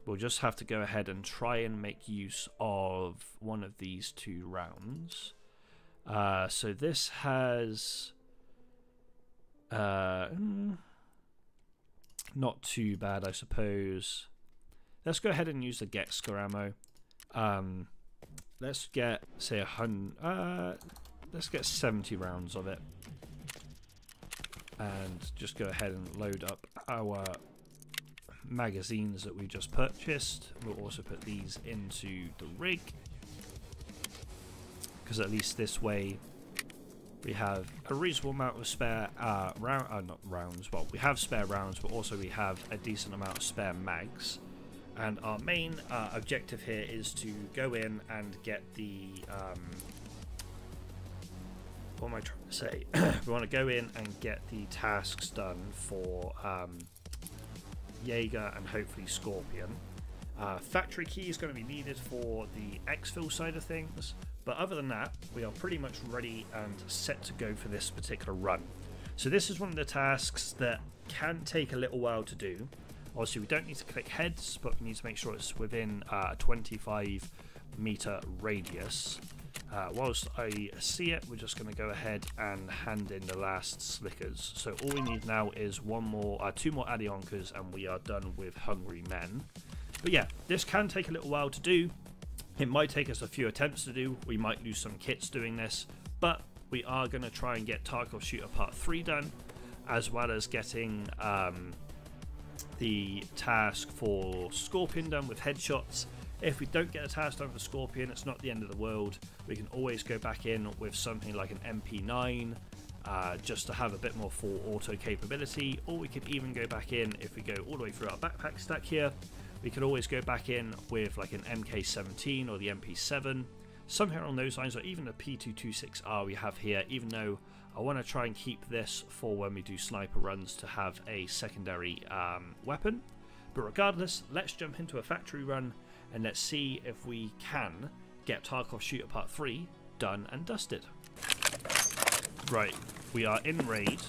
We'll just have to go ahead and try and make use of one of these 2 rounds. So this has... not too bad, I suppose. Let's go ahead and use the Getsker ammo. Let's get, say, 100. Let's get 70 rounds of it, and just go ahead and load up our magazines that we just purchased. We'll also put these into the rig, because at least this way we have a reasonable amount of spare not rounds. Well, we have spare rounds, but also we have a decent amount of spare mags. And our main objective here is to go in and get the what am I trying to say? We want to go in and get the tasks done for Jaeger and hopefully Scorpion. Factory key is going to be needed for the exfil side of things, but other than that, we are pretty much ready and set to go for this particular run. So this is one of the tasks that can take a little while to do. Obviously, we don't need to click heads, but we need to make sure it's within a 25-meter radius. Whilst I see it, we're just going to go ahead and hand in the last slickers. So all we need now is 2 more Adionkers, and we are done with Hungry Men. But yeah, this can take a little while to do. It might take us a few attempts to do. We might lose some kits doing this, but we are going to try and get Tarkov Shooter Part 3 done, as well as getting the task for Scorpion done with headshots. If we don't get a task done for Scorpion, it's not the end of the world. We can always go back in with something like an MP9, just to have a bit more full auto capability, or we could even go back in, if we go all the way through our backpack stack here, we could always go back in with like an MK17 or the MP7, something along those lines, or even the P226R we have here, even though I want to try and keep this for when we do sniper runs to have a secondary weapon. But regardless, let's jump into a factory run and let's see if we can get Tarkov Shooter Part 3 done and dusted. Right, we are in raid,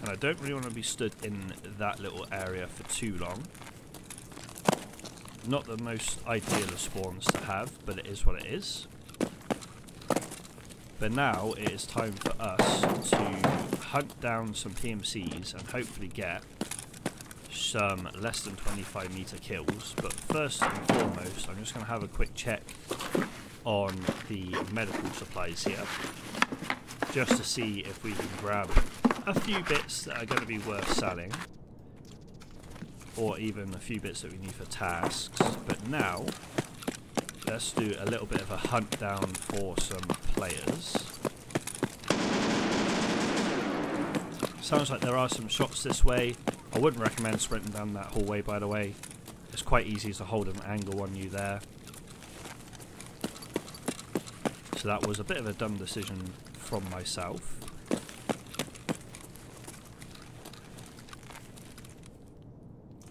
and I don't really want to be stood in that little area for too long. Not the most ideal of spawns to have, but it is what it is. But now it is time for us to hunt down some PMCs and hopefully get some less than 25-meter kills. But first and foremost, I'm just going to have a quick check on the medical supplies here, just to see if we can grab a few bits that are going to be worth selling, or even a few bits that we need for tasks. But now let's do a little bit of a hunt down for some players. Sounds like there are some shots this way. I wouldn't recommend sprinting down that hallway, by the way. It's quite easy to hold an angle on you there. So that was a bit of a dumb decision from myself.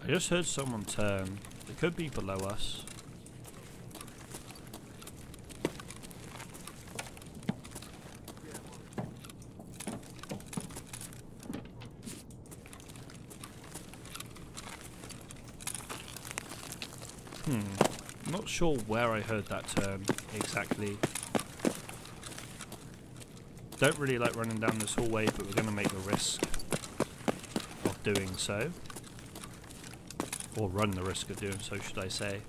I just heard someone turn. It could be below us. I'm not sure where I heard that term exactly. Don't really like running down this hallway, but we're going to make the risk of doing so. Or run the risk of doing so, should I say.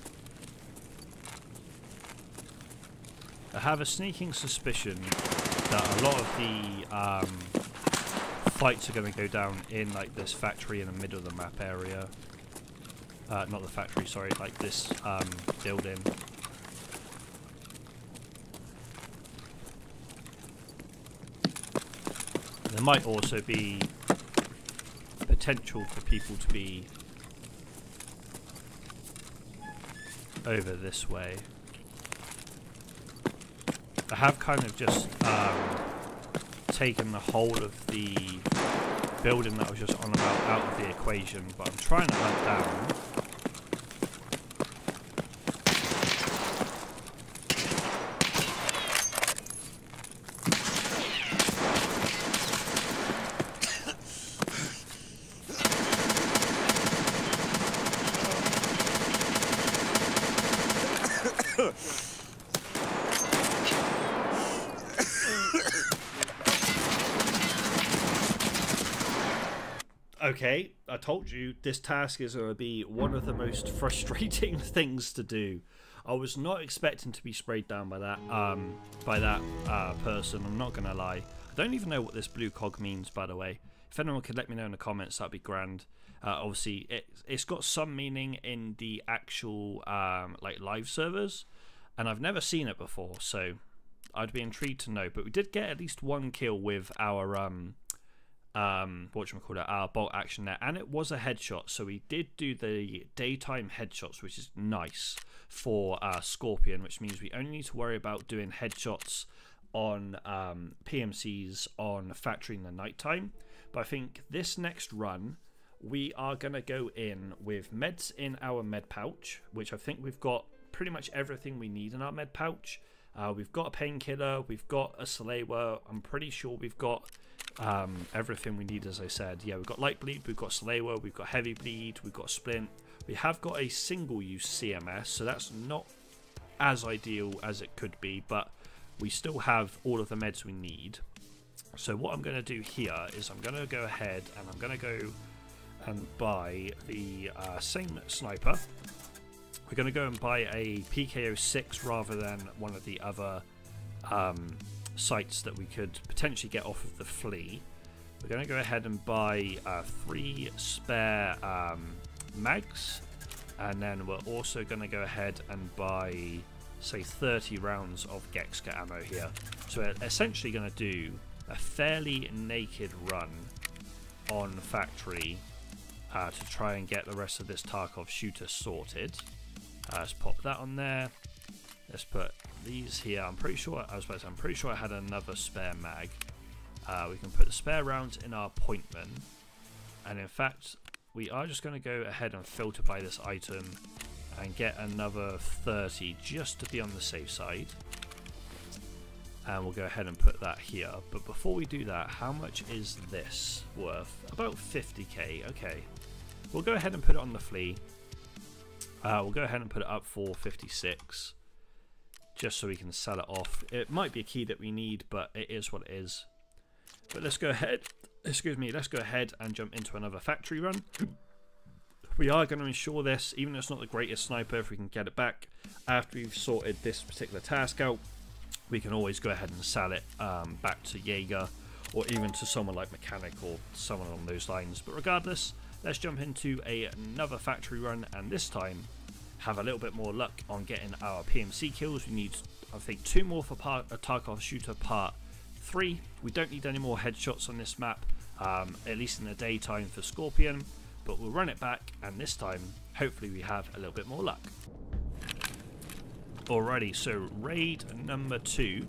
I have a sneaking suspicion that a lot of the fights are going to go down in like this factory in the middle of the map area. Not the factory, sorry, like this building. There might also be potential for people to be over this way. I have kind of just taken the whole of the building that I was just on about out of the equation, but I'm trying to hunt down. Okay, I told you this task is going to be one of the most frustrating things to do. I was not expecting to be sprayed down by that person. I'm not going to lie. I don't even know what this blue cog means, by the way. If anyone could let me know in the comments, that'd be grand. Obviously, it's got some meaning in the actual like live servers, and I've never seen it before, so I'd be intrigued to know. But we did get at least one kill with our our bolt action there, and it was a headshot, so we did do the daytime headshots, which is nice for Scorpion, which means we only need to worry about doing headshots on PMCs on factory in the nighttime. But I think this next run we are going to go in with meds in our med pouch, which I think we've got pretty much everything we need in our med pouch. We've got a painkiller, we've got a Salewa, I'm pretty sure we've got everything we need, as I said. Yeah, we've got light bleed, we've got Salewa, we've got heavy bleed, we've got splint. We have got a single use CMS, so that's not as ideal as it could be, but we still have all of the meds we need. So what I'm going to do here is I'm going to go ahead and I'm going to go and buy the same sniper. We're going to go and buy a PKO6 rather than one of the other sights that we could potentially get off of the flea. We're going to go ahead and buy 3 spare mags, and then we're also going to go ahead and buy, say, 30 rounds of Gexka ammo here. So we're essentially going to do a fairly naked run on factory to try and get the rest of this Tarkov shooter sorted. Let's pop that on there. Let's put these here. I'm pretty sure I had another spare mag. We can put the spare rounds in our pointman, and in fact we are just going to go ahead and filter by this item and get another 30 just to be on the safe side, and we'll go ahead and put that here. But before we do that, how much is this worth? About 50k. Okay, we'll go ahead and put it on the flea. We'll go ahead and put it up for 56 just so we can sell it off. It might be a key that we need, but it is what it is. But let's go ahead, let's go ahead and jump into another factory run. We are going to ensure this, even though it's not the greatest sniper, if we can get it back after we've sorted this particular task out, we can always go ahead and sell it back to Jaeger, or even to someone like Mechanic or someone along those lines. But regardless, let's jump into another factory run, and this time have a little bit more luck on getting our PMC kills. We need, I think, 2 more for Tarkov Shooter Part 3. We don't need any more headshots on this map, at least in the daytime for Scorpion, but we'll run it back, and this time hopefully we have a little bit more luck. Alrighty, so raid number 2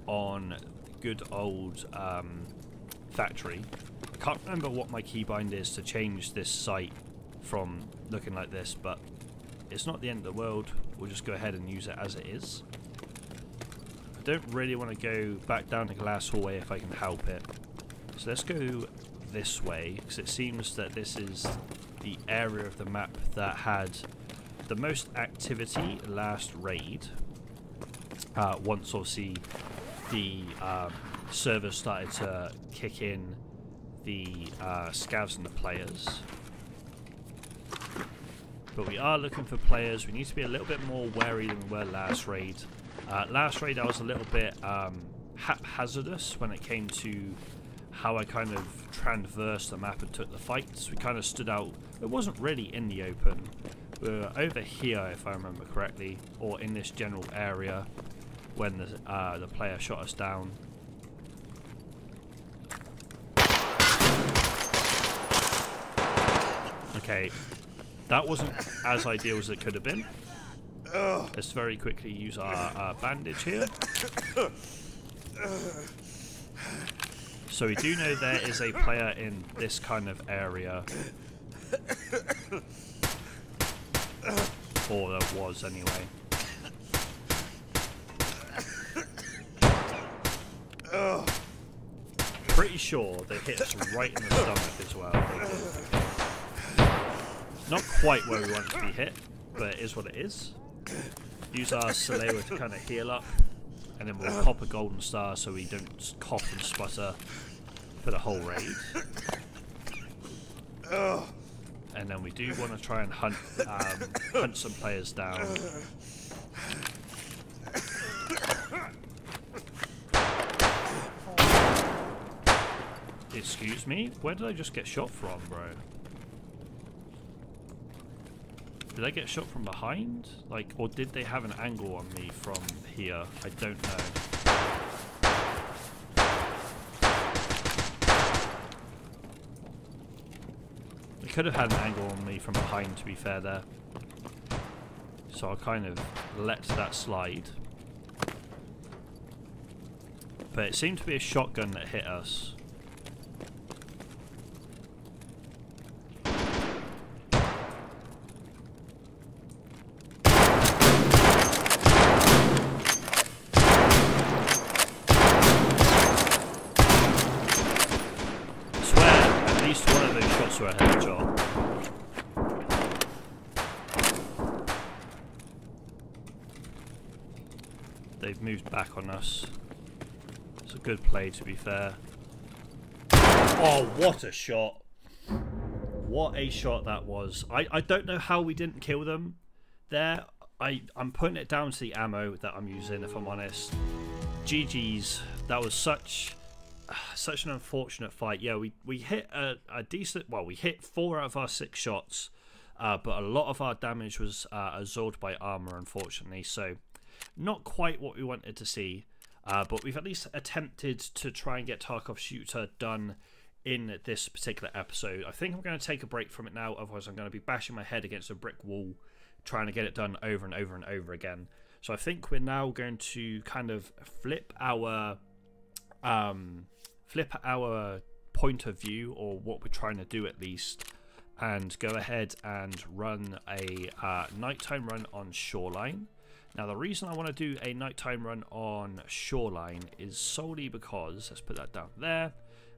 on good old factory. I can't remember what my keybind is to change this site from looking like this, but it's not the end of the world. We'll just go ahead and use it as it is. I don't really want to go back down the glass hallway if I can help it. So let's go this way, because it seems that this is the area of the map that had the most activity last raid, once obviously the server started to kick in the scavs and the players. But we are looking for players. We need to be a little bit more wary than we were last raid. Last raid I was a little bit haphazardous when it came to how I kind of traversed the map and took the fights. We kind of stood out. It wasn't really in the open. We were over here, if I remember correctly, or in this general area when the player shot us down. Okay, that wasn't as ideal as it could have been. Let's very quickly use our bandage here. So we do know there is a player in this kind of area. Or there was anyway. Pretty sure they hit us right in the stomach as well. Not quite where we want to be hit, but it is what it is. Use our Salewa to kind of heal up, and then we'll pop a golden star so we don't cough and sputter for the whole raid. And then we do want to try and hunt some players down. Excuse me? Where did I just get shot from, bro? Did I get shot from behind? Like, or did they have an angle on me from here? I don't know. They could have had an angle on me from behind, to be fair there. So I'll kind of let that slide. But it seemed to be a shotgun that hit us. To a headshot. They've moved back on us. It's a good play, to be fair. Oh, what a shot! What a shot that was. I don't know how we didn't kill them there. I'm putting it down to the ammo that I'm using, if I'm honest. GG's. That was such an unfortunate fight. Yeah, we hit a decent, well, we hit 4 out of our 6 shots, but a lot of our damage was absorbed by armor, unfortunately, so not quite what we wanted to see, but we've at least attempted to try and get Tarkov Shooter done in this particular episode. I think I'm going to take a break from it now, otherwise I'm going to be bashing my head against a brick wall trying to get it done over and over and over again. So I think we're now going to kind of flip our point of view, or what we're trying to do at least, and go ahead and run a nighttime run on Shoreline. Now the reason I want to do a nighttime run on Shoreline is solely because, let's put that down there,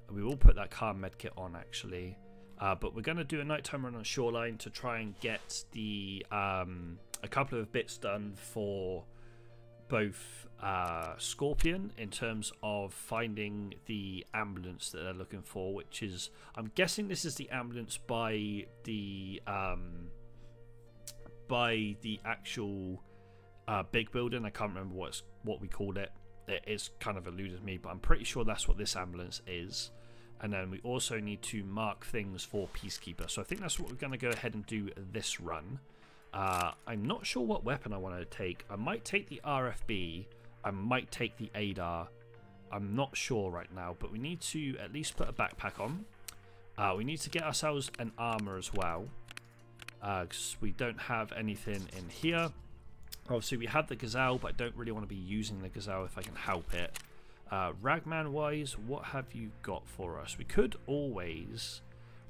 and we will put that car medkit on actually, but we're going to do a nighttime run on Shoreline to try and get the a couple of bits done for both Scorpion in terms of finding the ambulance that they're looking for, which is, I'm guessing this is the ambulance by the actual big building. I can't remember what we called it. It's kind of eluded me, but I'm pretty sure that's what this ambulance is. And then we also need to mark things for Peacekeeper. So I think that's what we're going to go ahead and do this run. I'm not sure what weapon I want to take. I might take the RFB. I might take the ADAR. I'm not sure right now, but we need to at least put a backpack on. We need to get ourselves an armor as well, because we don't have anything in here. Obviously we have the Gazelle, but I don't really want to be using the Gazelle if I can help it. Ragman wise, what have you got for us? We could always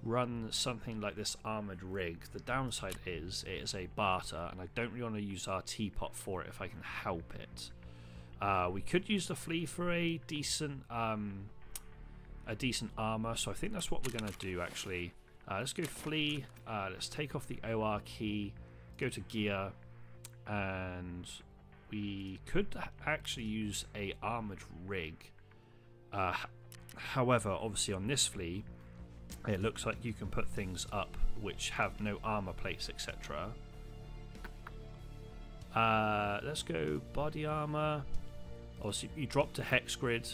run something like this armored rig. The downside is it is a barter, and I don't really want to use our teapot for it if I can help it. We could use the flea for a decent armor, so I think that's what we're going to do actually. Let's go flea. Let's take off the OR key. go to gear, and we could actually use a armored rig. However, obviously on this flea, it looks like you can put things up which have no armor plates, etc. Let's go body armor. Obviously, you drop to hex grid.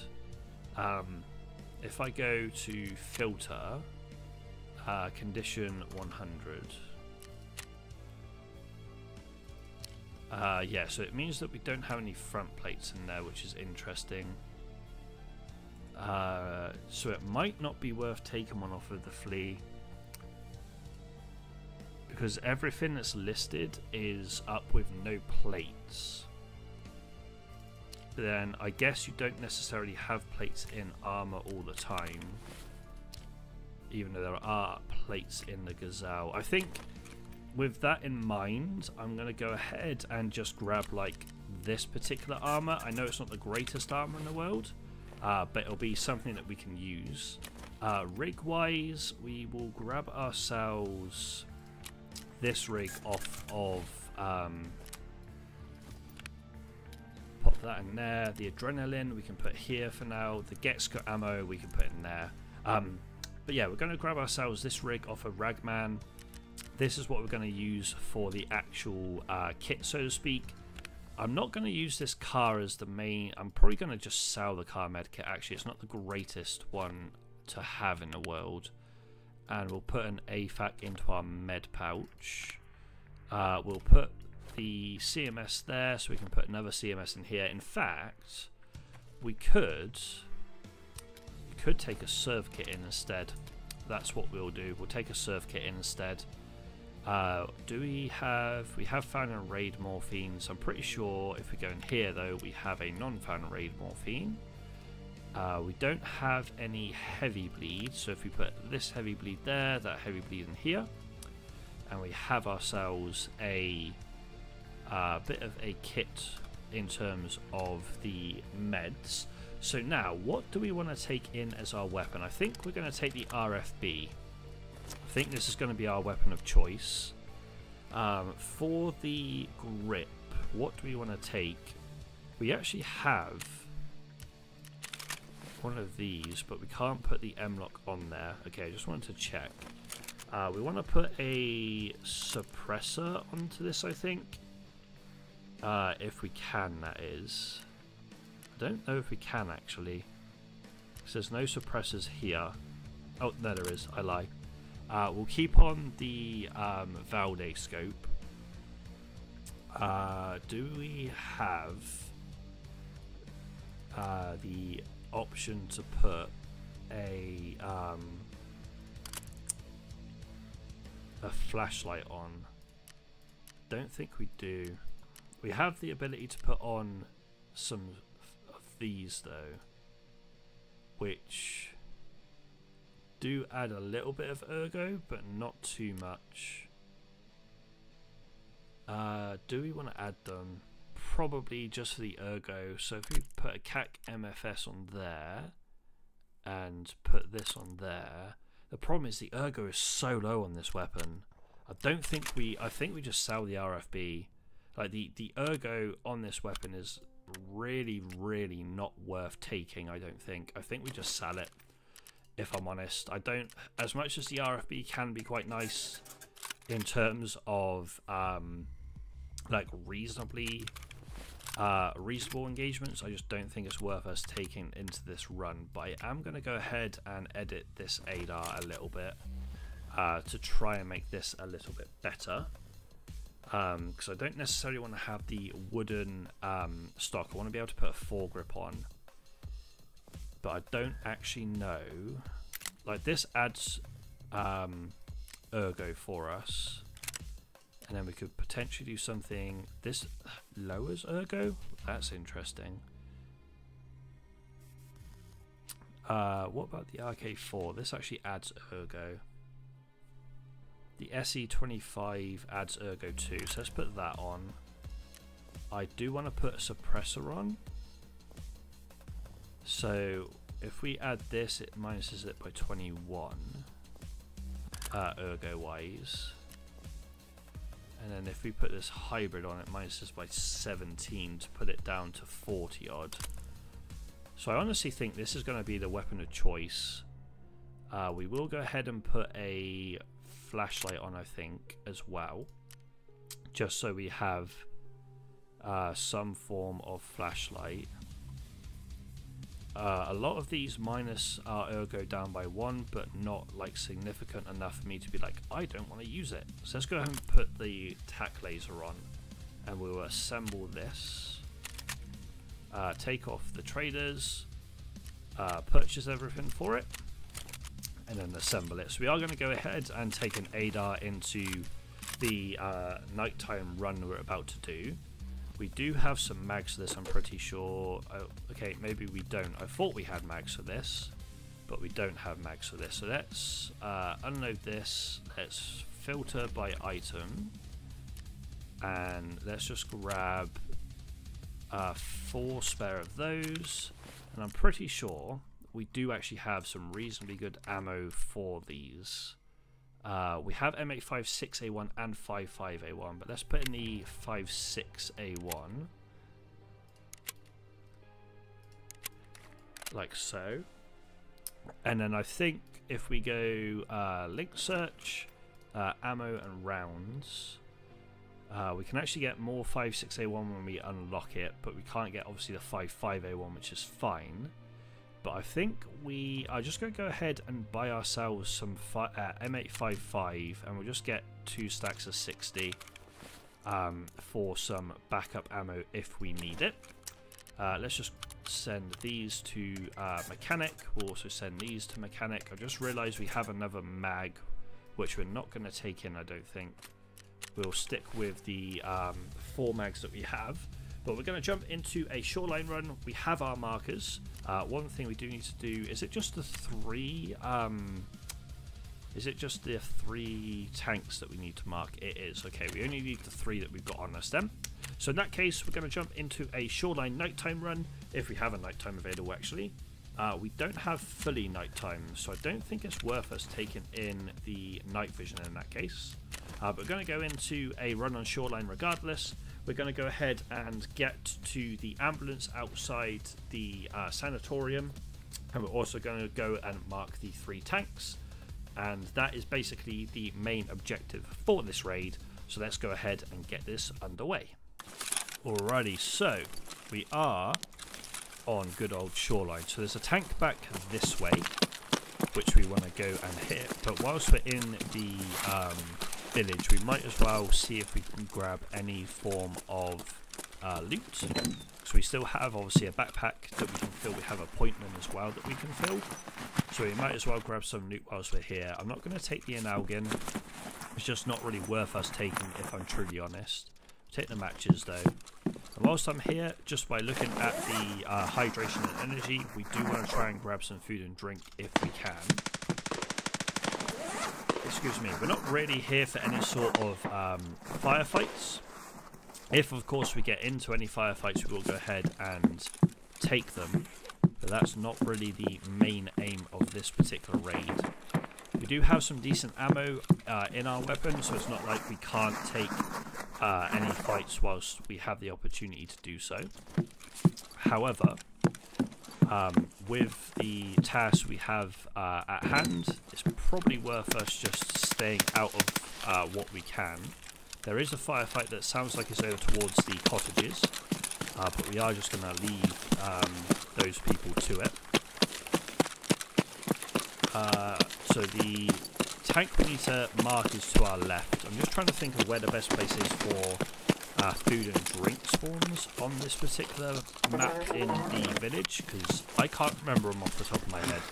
If I go to filter, condition 100. Yeah, so it means that we don't have any front plates in there, which is interesting. So it might not be worth taking one off of the flea, because everything that's listed is up with no plates. Then I guess you don't necessarily have plates in armor all the time, even though there are plates in the Gazelle. I think with that in mind, I'm going to go ahead and just grab like this particular armor. I know it's not the greatest armor in the world, but it'll be something that we can use. Rig wise, we will grab ourselves this rig off of pop that in there. The adrenaline we can put here for now. The Getska ammo we can put in there. But yeah, we're going to grab ourselves this rig off of Ragman. This is what we're going to use for the actual kit, so to speak. I'm not going to use this car as the main. I'm probably going to just sell the car med kit. Actually, it's not the greatest one to have in the world. And we'll put an AFAC into our med pouch. We'll put the CMS there, so we can put another CMS in here. In fact, we could take a serve kit in instead. That's what we'll do. We'll take a serve kit in instead. Do we have found and raid morphine? So I'm pretty sure if we go in here though, we have a non-found and raid morphine. We don't have any heavy bleed, so if we put this heavy bleed there, that heavy bleed in here, and we have ourselves a bit of a kit in terms of the meds. So now, what do we want to take in as our weapon? I think we're going to take the RFB. I think this is going to be our weapon of choice. For the grip, what do we want to take? We actually have one of these, but we can't put the M-lock on there. Okay, I just wanted to check. We want to put a suppressor onto this, I think. If we can, that is. I don't know if we can actually, because there's no suppressors here. Oh, no, there is. I lie. We'll keep on the Valde scope. Do we have the option to put a flashlight on? Don't think we do. We have the ability to put on some of these though, which do add a little bit of ergo, but not too much. Do we want to add them? Probably just for the ergo. So if we put a CAC MFS on there and put this on there, the problem is the ergo is so low on this weapon. I think we just sell the RFB. Like the ergo on this weapon is really not worth taking. I think we just sell it, if I'm honest. I don't, as much as the RFB can be quite nice in terms of like reasonable engagements, I just don't think it's worth us taking into this run. But I am going to go ahead and edit this ADAR a little bit to try and make this a little bit better, because I don't necessarily want to have the wooden stock. I want to be able to put a foregrip on, but I don't actually know. Like, this adds ergo for us, and then we could potentially do something. This lowers ergo. That's interesting. What about the RK4? This actually adds ergo. The SE25 adds ergo too, so let's put that on. I do want to put a suppressor on. So if we add this, it minuses it by 21 ergo wise. And then if we put this hybrid on, it minuses by 17 to put it down to 40 odd. So I honestly think this is going to be the weapon of choice. We will go ahead and put a flashlight on, I think, as well. Just so we have some form of flashlight. A lot of these minus our ergo down by 1, but not like significant enough for me to be like, I don't want to use it. So let's go ahead and put the tack laser on, and we'll assemble this. Take off the traders, purchase everything for it, and then assemble it. So we are going to go ahead and take an ADAR into the nighttime run we're about to do. We do have some mags for this, I'm pretty sure. Oh, okay, maybe we don't. I thought we had mags for this, but we don't have mags for this. So let's unload this. Let's filter by item, and let's just grab 4 spare of those. And I'm pretty sure we do actually have some reasonably good ammo for these. We have M856A1 and 55A1, but let's put in the 56A1 like so. And then I think if we go link search, ammo and rounds, we can actually get more 56A1 when we unlock it, but we can't get obviously the 55A1, which is fine. But I think we are just going to go ahead and buy ourselves some M855, and we'll just get 2 stacks of 60 for some backup ammo if we need it. Let's just send these to mechanic. We'll also send these to mechanic. I just realised we have another mag, which we're not going to take in, I don't think. We'll stick with the 4 mags that we have. But we're going to jump into a shoreline run. We have our markers. One thing we do need to do, is it just the 3 tanks that we need to mark? It is. Okay, we only need the 3 that we've got on us then. So in that case, we're going to jump into a shoreline nighttime run, if we have a nighttime available actually. We don't have fully nighttime, so I don't think it's worth us taking in the night vision in that case. But we're going to go into a run on shoreline regardless. We're going to go ahead and get to the ambulance outside the sanatorium, and we're also going to go and mark the 3 tanks, and that is basically the main objective for this raid. So let's go ahead and get this underway. Alrighty, so we are on good old shoreline. So there's a tank back this way, which we want to go and hit, but whilst we're in the village, we might as well see if we can grab any form of loot. So we still have obviously a backpack that we can fill. We have a pointman as well that we can fill, so we might as well grab some loot whilst we're here. I'm not going to take the Analgin, it's just not really worth us taking if I'm truly honest. Take the matches though. And whilst I'm here, just by looking at the hydration and energy, we do want to try and grab some food and drink if we can. Excuse me, we're not really here for any sort of firefights. If of course we get into any firefights, we will go ahead and take them, but that's not really the main aim of this particular raid. We do have some decent ammo in our weapon, so it's not like we can't take any fights whilst we have the opportunity to do so. However, with the task we have at hand, it's probably worth us just staying out of what we can. There is a firefight that sounds like it's over towards the cottages, but we are just going to leave those people to it. So the tank we need to mark is to our left. I'm just trying to think of where the best place is for food and drink spawns on this particular map in the village, because I can't remember them off the top of my head.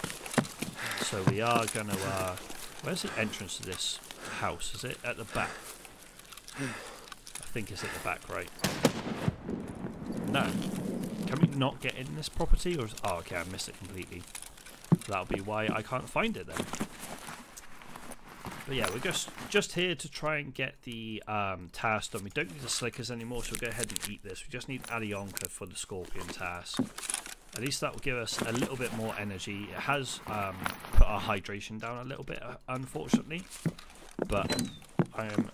So we are going to... where's the entrance to this house? Is it at the back? I think it's at the back, right? No. Can we not get in this property? Or oh, okay, I missed it completely. That'll be why I can't find it then. But yeah, we're just here to try and get the task done. We don't need the slickers anymore, so we'll go ahead and eat this. We just need Alionka for the scorpion task. At least that will give us a little bit more energy. It has put our hydration down a little bit, unfortunately. But I am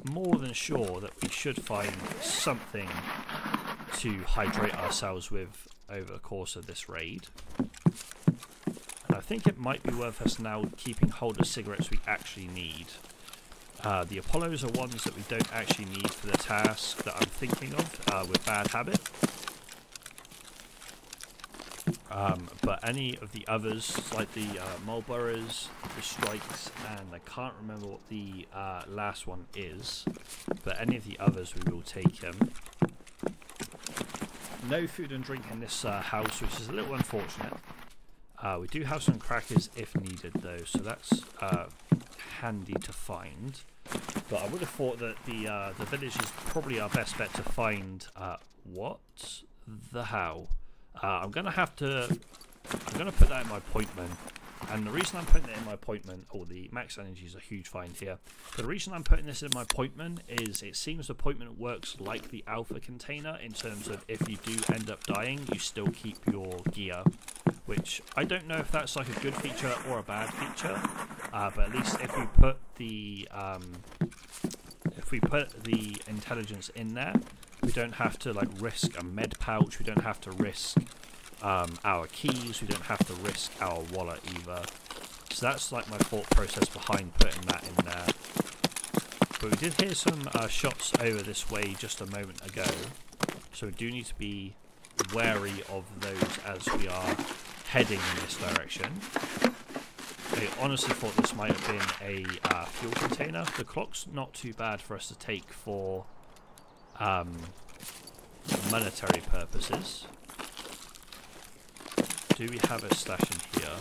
more than sure that we should find something to hydrate ourselves with over the course of this raid. And I think it might be worth us now keeping hold of cigarettes we actually need. The Apollos are ones that we don't actually need for the task that I'm thinking of with Bad Habit. But any of the others, like the Marlboros, the Strikes, and I can't remember what the last one is, but any of the others we will take them. No food and drink in this house, which is a little unfortunate. We do have some crackers if needed though, so that's handy to find. But I would have thought that the village is probably our best bet to find what the how. I'm gonna put that in my appointment, and the reason I'm putting it in my appointment, the max energy is a huge find here, but the reason I'm putting this in my appointment is it seems the appointment works like the alpha container in terms of if you do end up dying, you still keep your gear, which I don't know if that's like a good feature or a bad feature, but at least if we put the intelligence in there, we don't have to like risk a med pouch, we don't have to risk our keys, we don't have to risk our wallet either. So that's like my thought process behind putting that in there. But we did hear some shots over this way just a moment ago, so we do need to be wary of those as we are heading in this direction. I honestly thought this might have been a fuel container. The clock's not too bad for us to take for monetary purposes. Do we have a stash in here?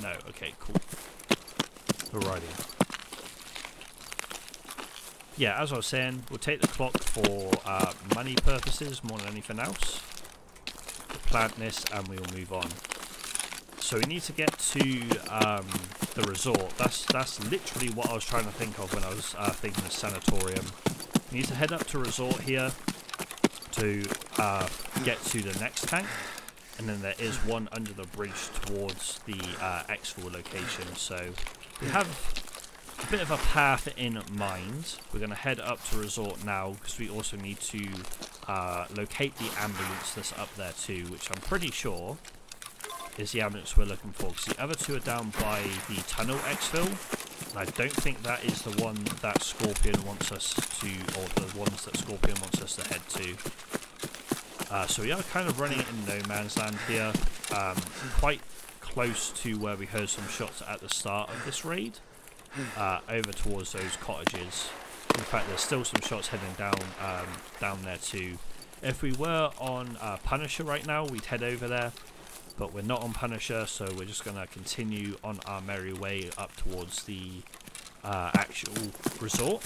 No. Okay, cool. Alrighty. Yeah, as I was saying, we'll take the clock for money purposes more than anything else. We'll plant this and we will move on. So we need to get to the resort. That's literally what I was trying to think of when I was thinking of sanatorium. We need to head up to resort here to get to the next tank, and then there is one under the bridge towards the exfil location. So we have a bit of a path in mind. We're going to head up to resort now because we also need to locate the ambulance that's up there too, which I'm pretty sure is the ambulance we're looking for, because the other two are down by the tunnel exfil, and I don't think that is the one that Scorpion wants us to, or the ones that Scorpion wants us to head to. So we are kind of running in no man's land here, quite close to where we heard some shots at the start of this raid, over towards those cottages. In fact, there's still some shots heading down there too. If we were on Punisher right now, we'd head over there. But we're not on Punisher, so we're just going to continue on our merry way up towards the actual resort.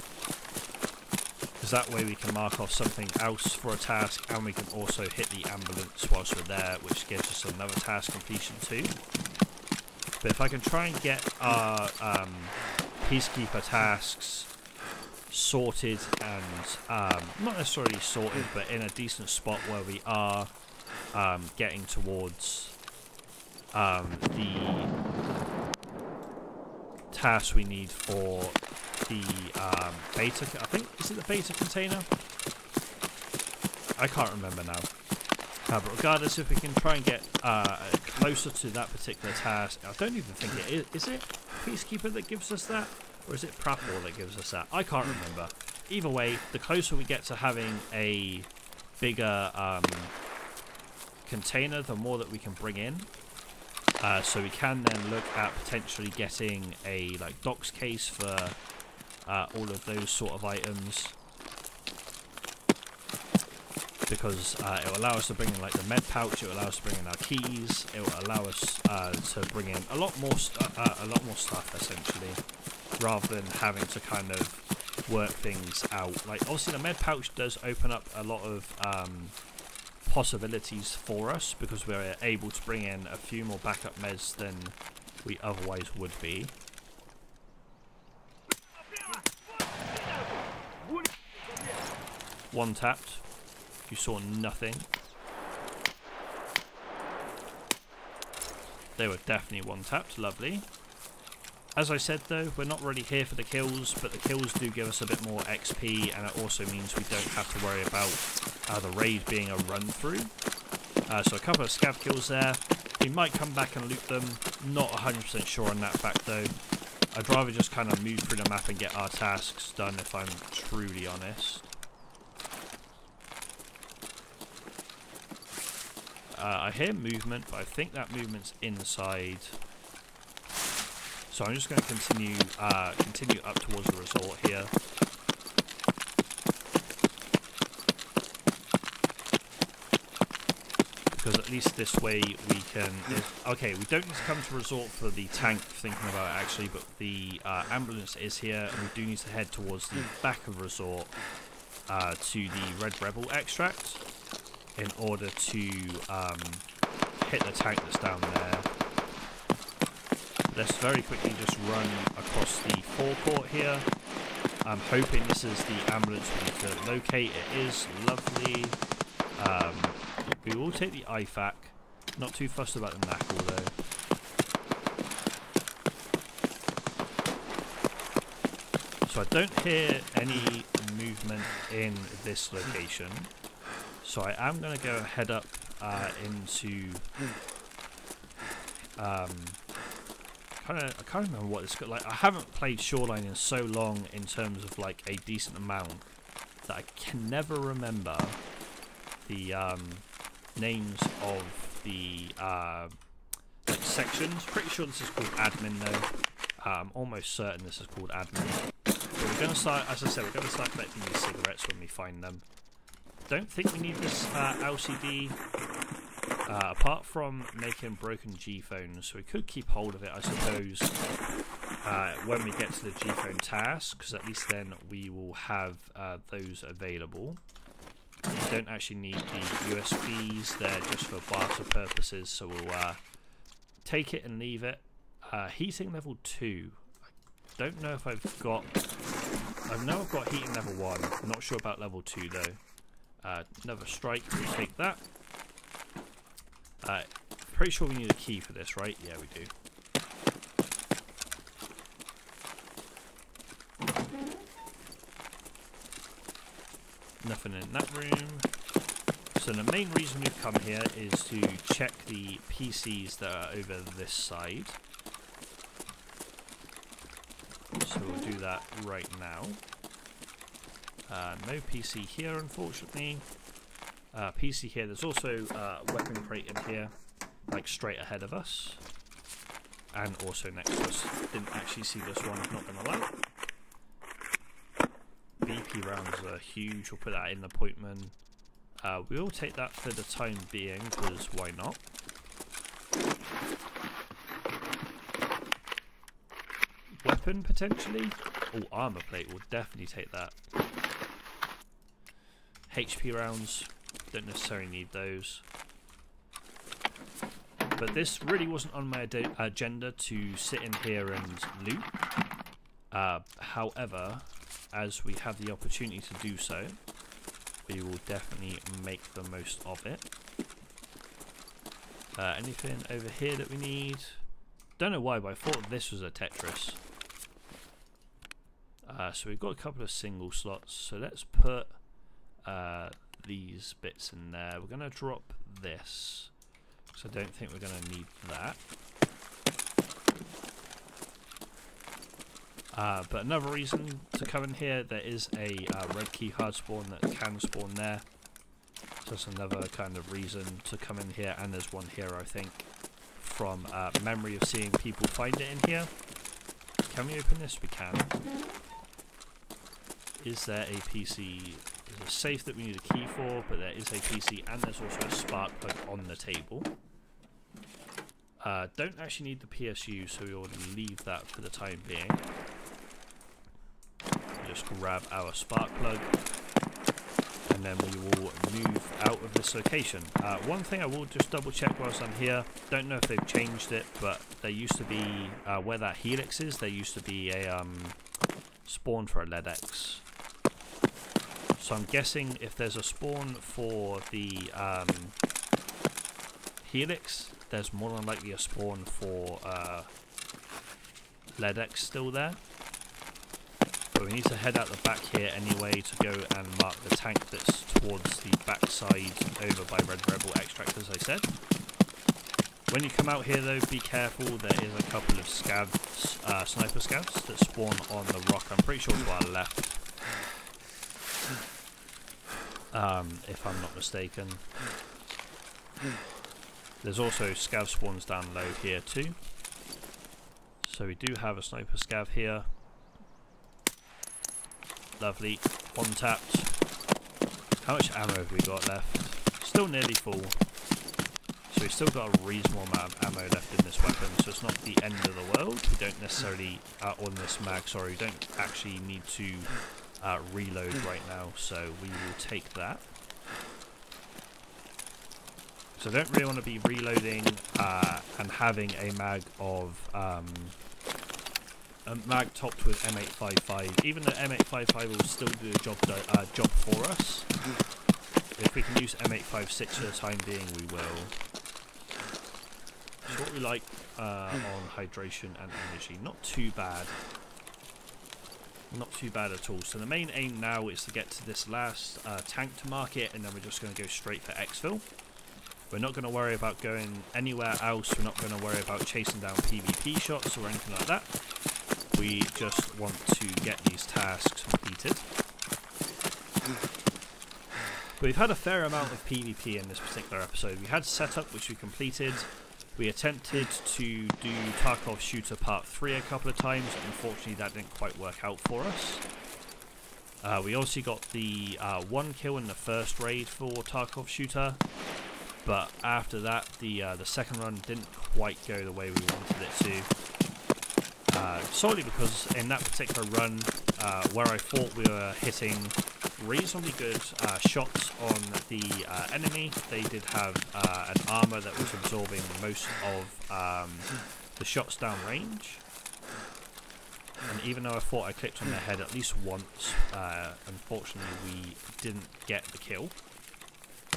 Because that way we can mark off something else for a task, and we can also hit the ambulance whilst we're there, which gives us another task completion too. But if I can try and get our Peacekeeper tasks sorted, and not necessarily sorted, but in a decent spot where we are getting towards the task we need for the beta, I think, is it the beta container? I can't remember now. But regardless, if we can try and get closer to that particular task, I don't even think it is. Is it Peacekeeper that gives us that? Or is it Prapor that gives us that? I can't remember. Either way, the closer we get to having a bigger container, the more that we can bring in. So we can then look at potentially getting a docks case for all of those sort of items, because it will allow us to bring in the med pouch, it will allow us to bring in our keys, it will allow us to bring in a lot more stuff essentially, rather than having to kind of work things out. Obviously the med pouch does open up a lot of possibilities for us, because we're able to bring in a few more backup meds than we otherwise would be. One tapped. You saw nothing. They were definitely one tapped. Lovely. As I said though, we're not really here for the kills, but the kills do give us a bit more XP, and it also means we don't have to worry about the raid being a run through. So a couple of scav kills there. We might come back and loot them, not 100% sure on that fact though. I'd rather just kind of move through the map and get our tasks done if I'm truly honest. I hear movement, but I think that movement's inside. So I'm just going to continue up towards the resort here. Because at least this way we can... Okay, we don't need to come to resort for the tank, thinking about it actually, but the ambulance is here, and we do need to head towards the back of resort to the Red Rebel extract in order to hit the tank that's down there. Let's very quickly just run across the forecourt here. I'm hoping this is the ambulance we need to locate. It is lovely. We will take the IFAC. Not too fussed about the knuckle though. So I don't hear any movement in this location. So I am going to go head up into... I can't remember what it's got. Like, I haven't played Shoreline in so long in terms of like a decent amount that I can never remember the names of the like sections. Pretty sure this is called admin though. I'm almost certain this is called admin. But we're going to start, as I said, we're going to start collecting these cigarettes when we find them. Don't think we need this LCD. Apart from making broken G-phones, so we could keep hold of it, I suppose, when we get to the G-phone task, because at least then we will have those available. We don't actually need the USBs, they're just for barter purposes, so we'll take it and leave it. Heating level 2. I don't know if I've got... I know I've got heating level 1, I'm not sure about level 2 though. Another strike, we take that. Pretty sure we need a key for this, right? Yeah, we do. Nothing in that room. So the main reason we've come here is to check the PCs that are over this side. So we'll do that right now. No PC here, unfortunately. PC here. There's also a weapon crate in here, like straight ahead of us, and also next to us. Didn't actually see this one, not gonna lie. BP rounds are huge. We'll put that in the appointment. We'll take that for the time being, because why not? Weapon potentially. Oh, armor plate. We'll definitely take that. HP rounds. Don't necessarily need those. But this really wasn't on my agenda to sit in here and loot. However, as we have the opportunity to do so, we will definitely make the most of it. Anything over here that we need? Don't know why, but I thought this was a Tetris. So we've got a couple of single slots, so let's put these bits in there. We're going to drop this, so I don't think we're going to need that. But another reason to come in here, there is a red key hard spawn that can spawn there. So that's another kind of reason to come in here, and there's one here I think from memory of seeing people find it in here. Can we open this? We can. Is there a PC? There's a safe that we need a key for, but there is a PC and there's also a spark plug on the table. Don't actually need the PSU, so we already leave that for the time being. Just grab our spark plug, and then we will move out of this location. One thing I will just double check whilst I'm here, don't know if they've changed it, but there used to be, where that helix is, there used to be a spawn for a LEDX. So I'm guessing if there's a spawn for the helix, there's more than likely a spawn for LEDX still there. But we need to head out the back here anyway to go and mark the tank that's towards the backside over by Red Rebel Extract, as I said. When you come out here though, be careful, there is a couple of scavs, sniper scavs that spawn on the rock. I'm pretty sure to our left, if I'm not mistaken. There's also scav spawns down low here too. So we do have a sniper scav here. Lovely, on tapped. How much ammo have we got left? Still nearly full. So we've still got a reasonable amount of ammo left in this weapon, so it's not the end of the world. We don't necessarily, on this mag, sorry, we don't actually need to reload right now, so we will take that. So I don't really want to be reloading and having a mag of a mag topped with M855. Even though M855 will still do a job for us, if we can use M856 for the time being, we will. It's what we like on hydration and energy. Not too bad. Not too bad at all. So the main aim now is to get to this last tank to market, and then we're just going to go straight for exfil. We're not going to worry about going anywhere else. We're not going to worry about chasing down PvP shots or anything like that. We just want to get these tasks completed. But we've had a fair amount of PvP in this particular episode. We had setup, which we completed. We attempted to do Tarkov Shooter Part 3 a couple of times. Unfortunately, that didn't quite work out for us. We obviously got the 1 kill in the first raid for Tarkov Shooter. But after that, the second run didn't quite go the way we wanted it to. Solely because in that particular run, where I thought we were hitting reasonably good shots on the enemy, they did have an armor that was absorbing most of the shots down range. And even though I thought I clicked on their head at least once, unfortunately we didn't get the kill.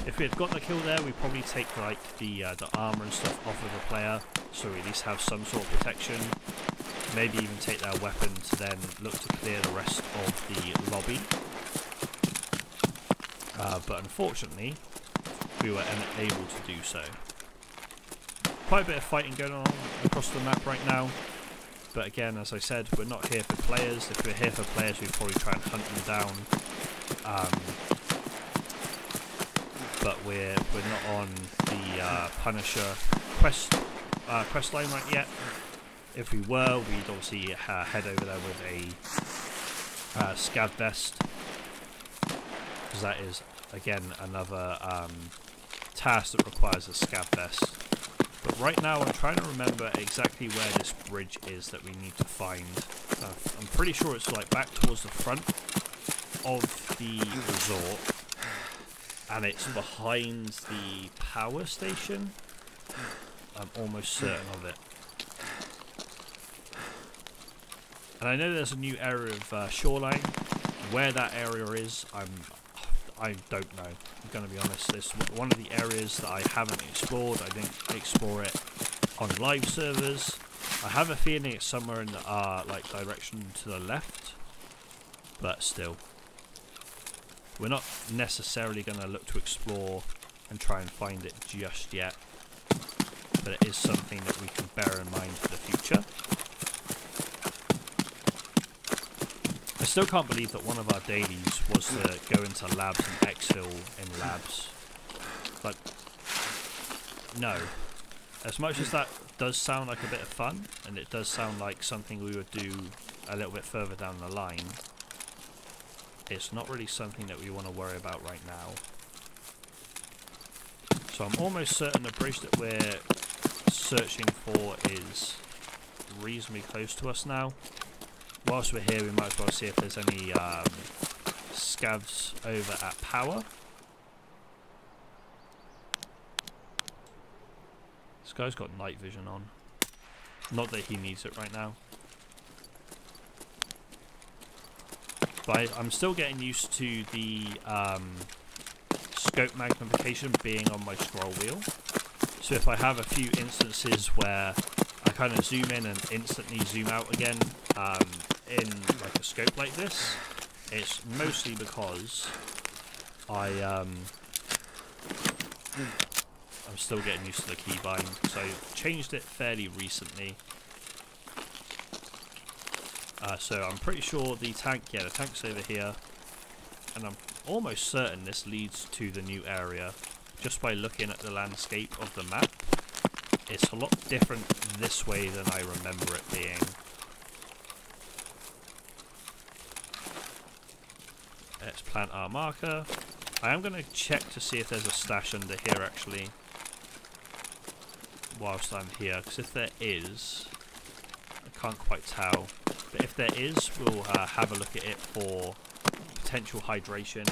If we had got the kill there, we'd probably take like the armor and stuff off of the player, so we at least have some sort of protection. Maybe even take their weapon to then look to clear the rest of the lobby. But unfortunately, we were unable to do so. Quite a bit of fighting going on across the map right now. But again, as I said, we're not here for players. If we're here for players, we'd probably try and hunt them down. But we're not on the Punisher quest line right yet. If we were, we'd obviously head over there with a scav vest, because that is again another task that requires a scav vest. But right now I'm trying to remember exactly where this bridge is that we need to find. I'm pretty sure it's like back towards the front of the resort. And it's behind the power station. I'm almost certain of it. And I know there's a new area of shoreline. Where that area is, I don't know. I'm going to be honest. It's one of the areas that I haven't explored. I didn't explore it on live servers. I have a feeling it's somewhere in the like direction to the left, but still. We're not necessarily going to look to explore and try and find it just yet, but it is something that we can bear in mind for the future. I still can't believe that one of our dailies was to go into labs and exfil in labs. Like, no. As much as that does sound like a bit of fun, and it does sound like something we would do a little bit further down the line, it's not really something that we want to worry about right now. So I'm almost certain the bridge that we're searching for is reasonably close to us now. Whilst we're here, we might as well see if there's any scavs over at power. This guy's got night vision on. Not that he needs it right now. But I'm still getting used to the scope magnification being on my scroll wheel. So if I have a few instances where I kind of zoom in and instantly zoom out again in like a scope like this, it's mostly because I'm still getting used to the keybind, so I changed it fairly recently. So I'm pretty sure the tank's over here, and I'm almost certain this leads to the new area just by looking at the landscape of the map. It's a lot different this way than I remember it being. Let's plant our marker. I am going to check to see if there's a stash under here actually whilst I'm here, because if there is, I can't quite tell, but if there is, we'll have a look at it for potential hydration.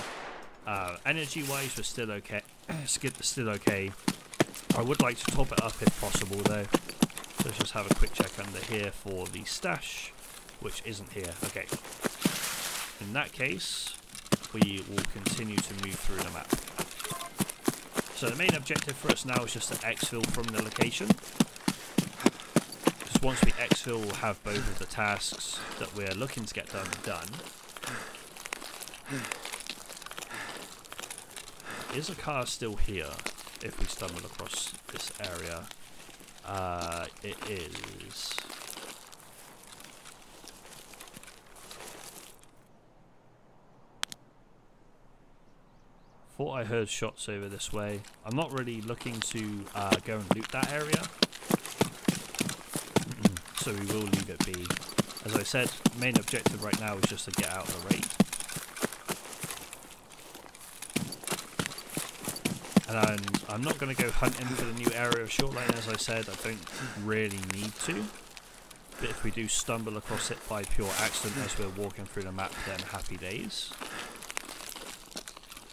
Energy wise, we're still okay. Still okay. I would like to top it up if possible though. So let's just have a quick check under here for the stash, which isn't here. Okay. In that case, we will continue to move through the map. So the main objective for us now is just to exfil from the location. Because once we exfil, we'll have both of the tasks that we're looking to get done. Is a car still here if we stumble across this area? It is. Thought I heard shots over this way. I'm not really looking to go and loot that area, so we will leave it be. As I said, main objective right now is just to get out of the raid. And I'm not going to go hunting for the new area of shoreline, as I said. I don't really need to. But if we do stumble across it by pure accident as we're walking through the map, then happy days.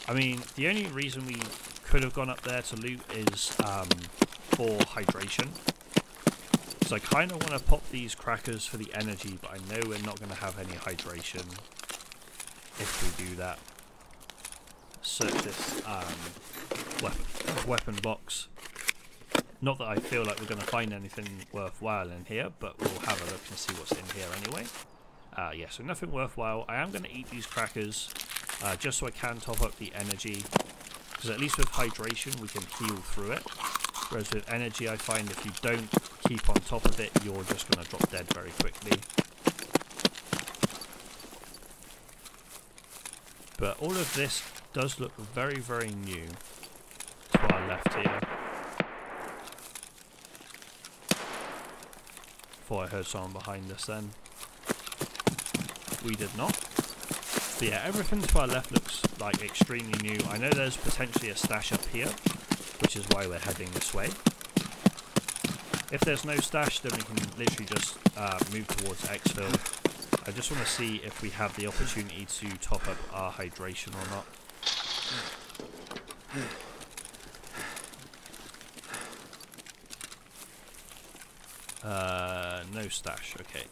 I mean, the only reason we could have gone up there to loot is for hydration. So I kind of want to pop these crackers for the energy, but I know we're not going to have any hydration if we do that. Search this weapon box. Not that I feel like we're going to find anything worthwhile in here, but we'll have a look and see what's in here anyway. Yeah, so nothing worthwhile. I am going to eat these crackers just so I can top up the energy, because at least with hydration we can heal through it, whereas with energy I find if you don't keep on top of it, you're just going to drop dead very quickly. But all of this does look very, very new to our left here. Thought I heard someone behind us then. We did not. But yeah, everything to our left looks like extremely new. I know there's potentially a stash up here, which is why we're heading this way. If there's no stash, then we can literally just move towards exfil. I just want to see if we have the opportunity to top up our hydration or not. No stash, okay.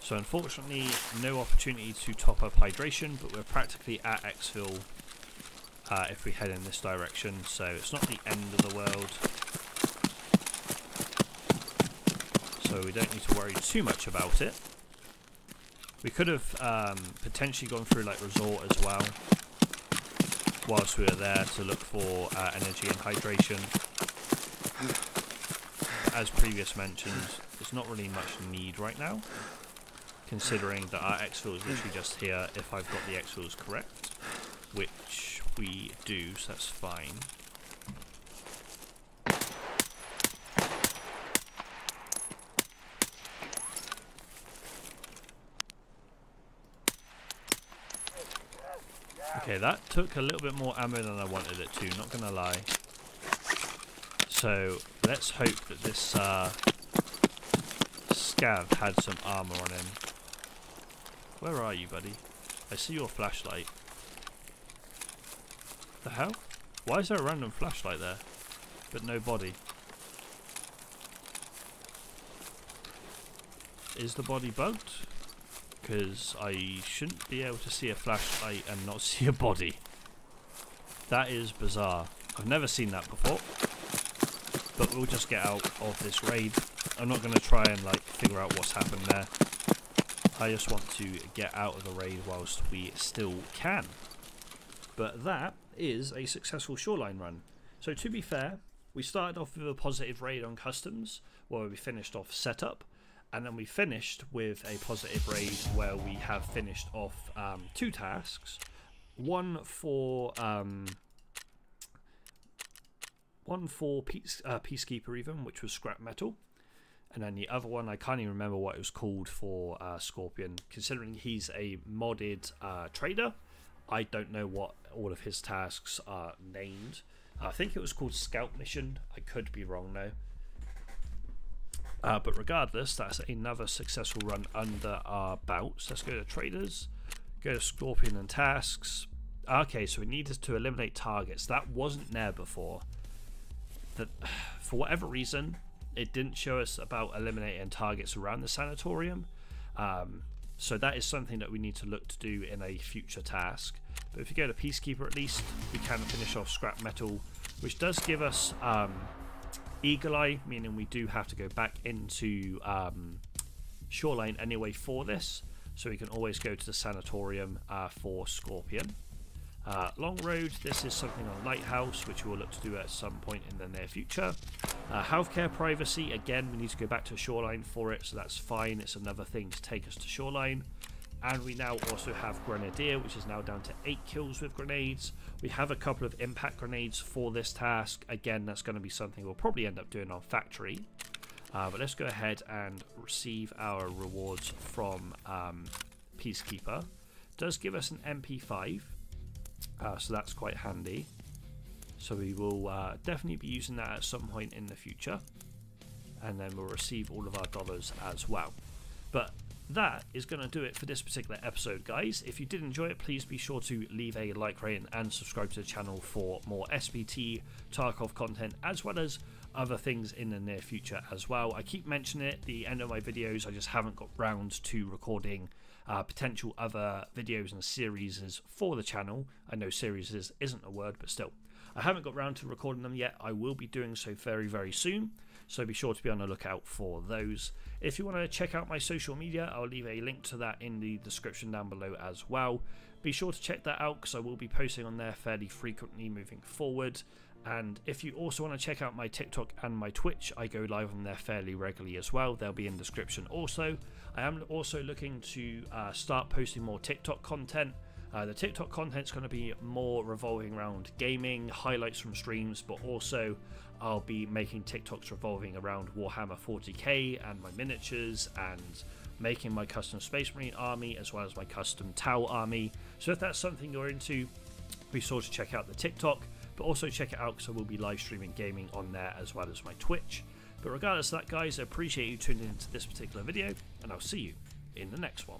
So unfortunately, no opportunity to top up hydration, but we're practically at exfil if we head in this direction, so it's not the end of the world. So we don't need to worry too much about it. We could have potentially gone through like resort as well, whilst we were there to look for energy and hydration. As previous mentioned, there's not really much need right now, considering that our exfil is literally just here if I've got the exfils correct, which we do, so that's fine. Okay, that took a little bit more ammo than I wanted it to, not gonna lie. So let's hope that this scav had some armor on him. Where are you, buddy? I see your flashlight. The hell? Why is there a random flashlight there, but no body? Is the body bugged? Because I shouldn't be able to see a flashlight and not see a body. That is bizarre. I've never seen that before. But we'll just get out of this raid I'm not going to try and like figure out what's happened there. I just want to get out of the raid whilst we still can. But that is a successful shoreline run. So to be fair, we started off with a positive raid on customs, where we finished off setup, and then we finished with a positive raid where we have finished off 2 tasks. One for Peacekeeper even, which was scrap metal. And then the other one, I can't even remember what it was called for Scorpion. Considering he's a modded trader, I don't know what all of his tasks are named. I think it was called Scout Mission. I could be wrong though. But regardless, that's another successful run under our belts. Let's go to Traders, go to Scorpion and Tasks. Okay, so we needed to eliminate targets. That wasn't there before. That, for whatever reason, it didn't show us about eliminating targets around the sanatorium. So that is something that we need to look to do in a future task. But if you go to Peacekeeper, at least we can finish off scrap metal, which does give us Eagle Eye, meaning we do have to go back into Shoreline anyway for this. So we can always go to the sanatorium for Scorpion. Long Road, this is something on Lighthouse, which we'll look to do at some point in the near future. Healthcare Privacy, again, we need to go back to Shoreline for it, so that's fine. It's another thing to take us to Shoreline. And we now also have Grenadier, which is now down to 8 kills with grenades. We have a couple of impact grenades for this task. Again, that's going to be something we'll probably end up doing on Factory. But let's go ahead and receive our rewards from Peacekeeper. It does give us an MP5. So that's quite handy. So we will definitely be using that at some point in the future, and then we'll receive all of our dollars as well. But that is going to do it for this particular episode, guys. If you did enjoy it, please be sure to leave a like, rating and subscribe to the channel for more SPT Tarkov content, as well as other things in the near future as well. I keep mentioning it at the end of my videos, I just haven't got round to recording potential other videos and series for the channel. I know series isn't a word, but still, I haven't got round to recording them yet. I will be doing so very, very soon, so be sure to be on the lookout for those. If you want to check out my social media, I'll leave a link to that in the description down below as well. Be sure to check that out because I will be posting on there fairly frequently moving forward. And if you also want to check out my TikTok and my Twitch, I go live on there fairly regularly as well. They'll be in the description also. I am also looking to start posting more TikTok content. The TikTok content is going to be more revolving around gaming, highlights from streams, but also I'll be making TikToks revolving around Warhammer 40k and my miniatures, and making my custom Space Marine army as well as my custom Tau army. So if that's something you're into, be sure to check out the TikTok, but also check it out because I will be live streaming gaming on there as well as my Twitch. But regardless of that, guys, I appreciate you tuning into this particular video, and I'll see you in the next one.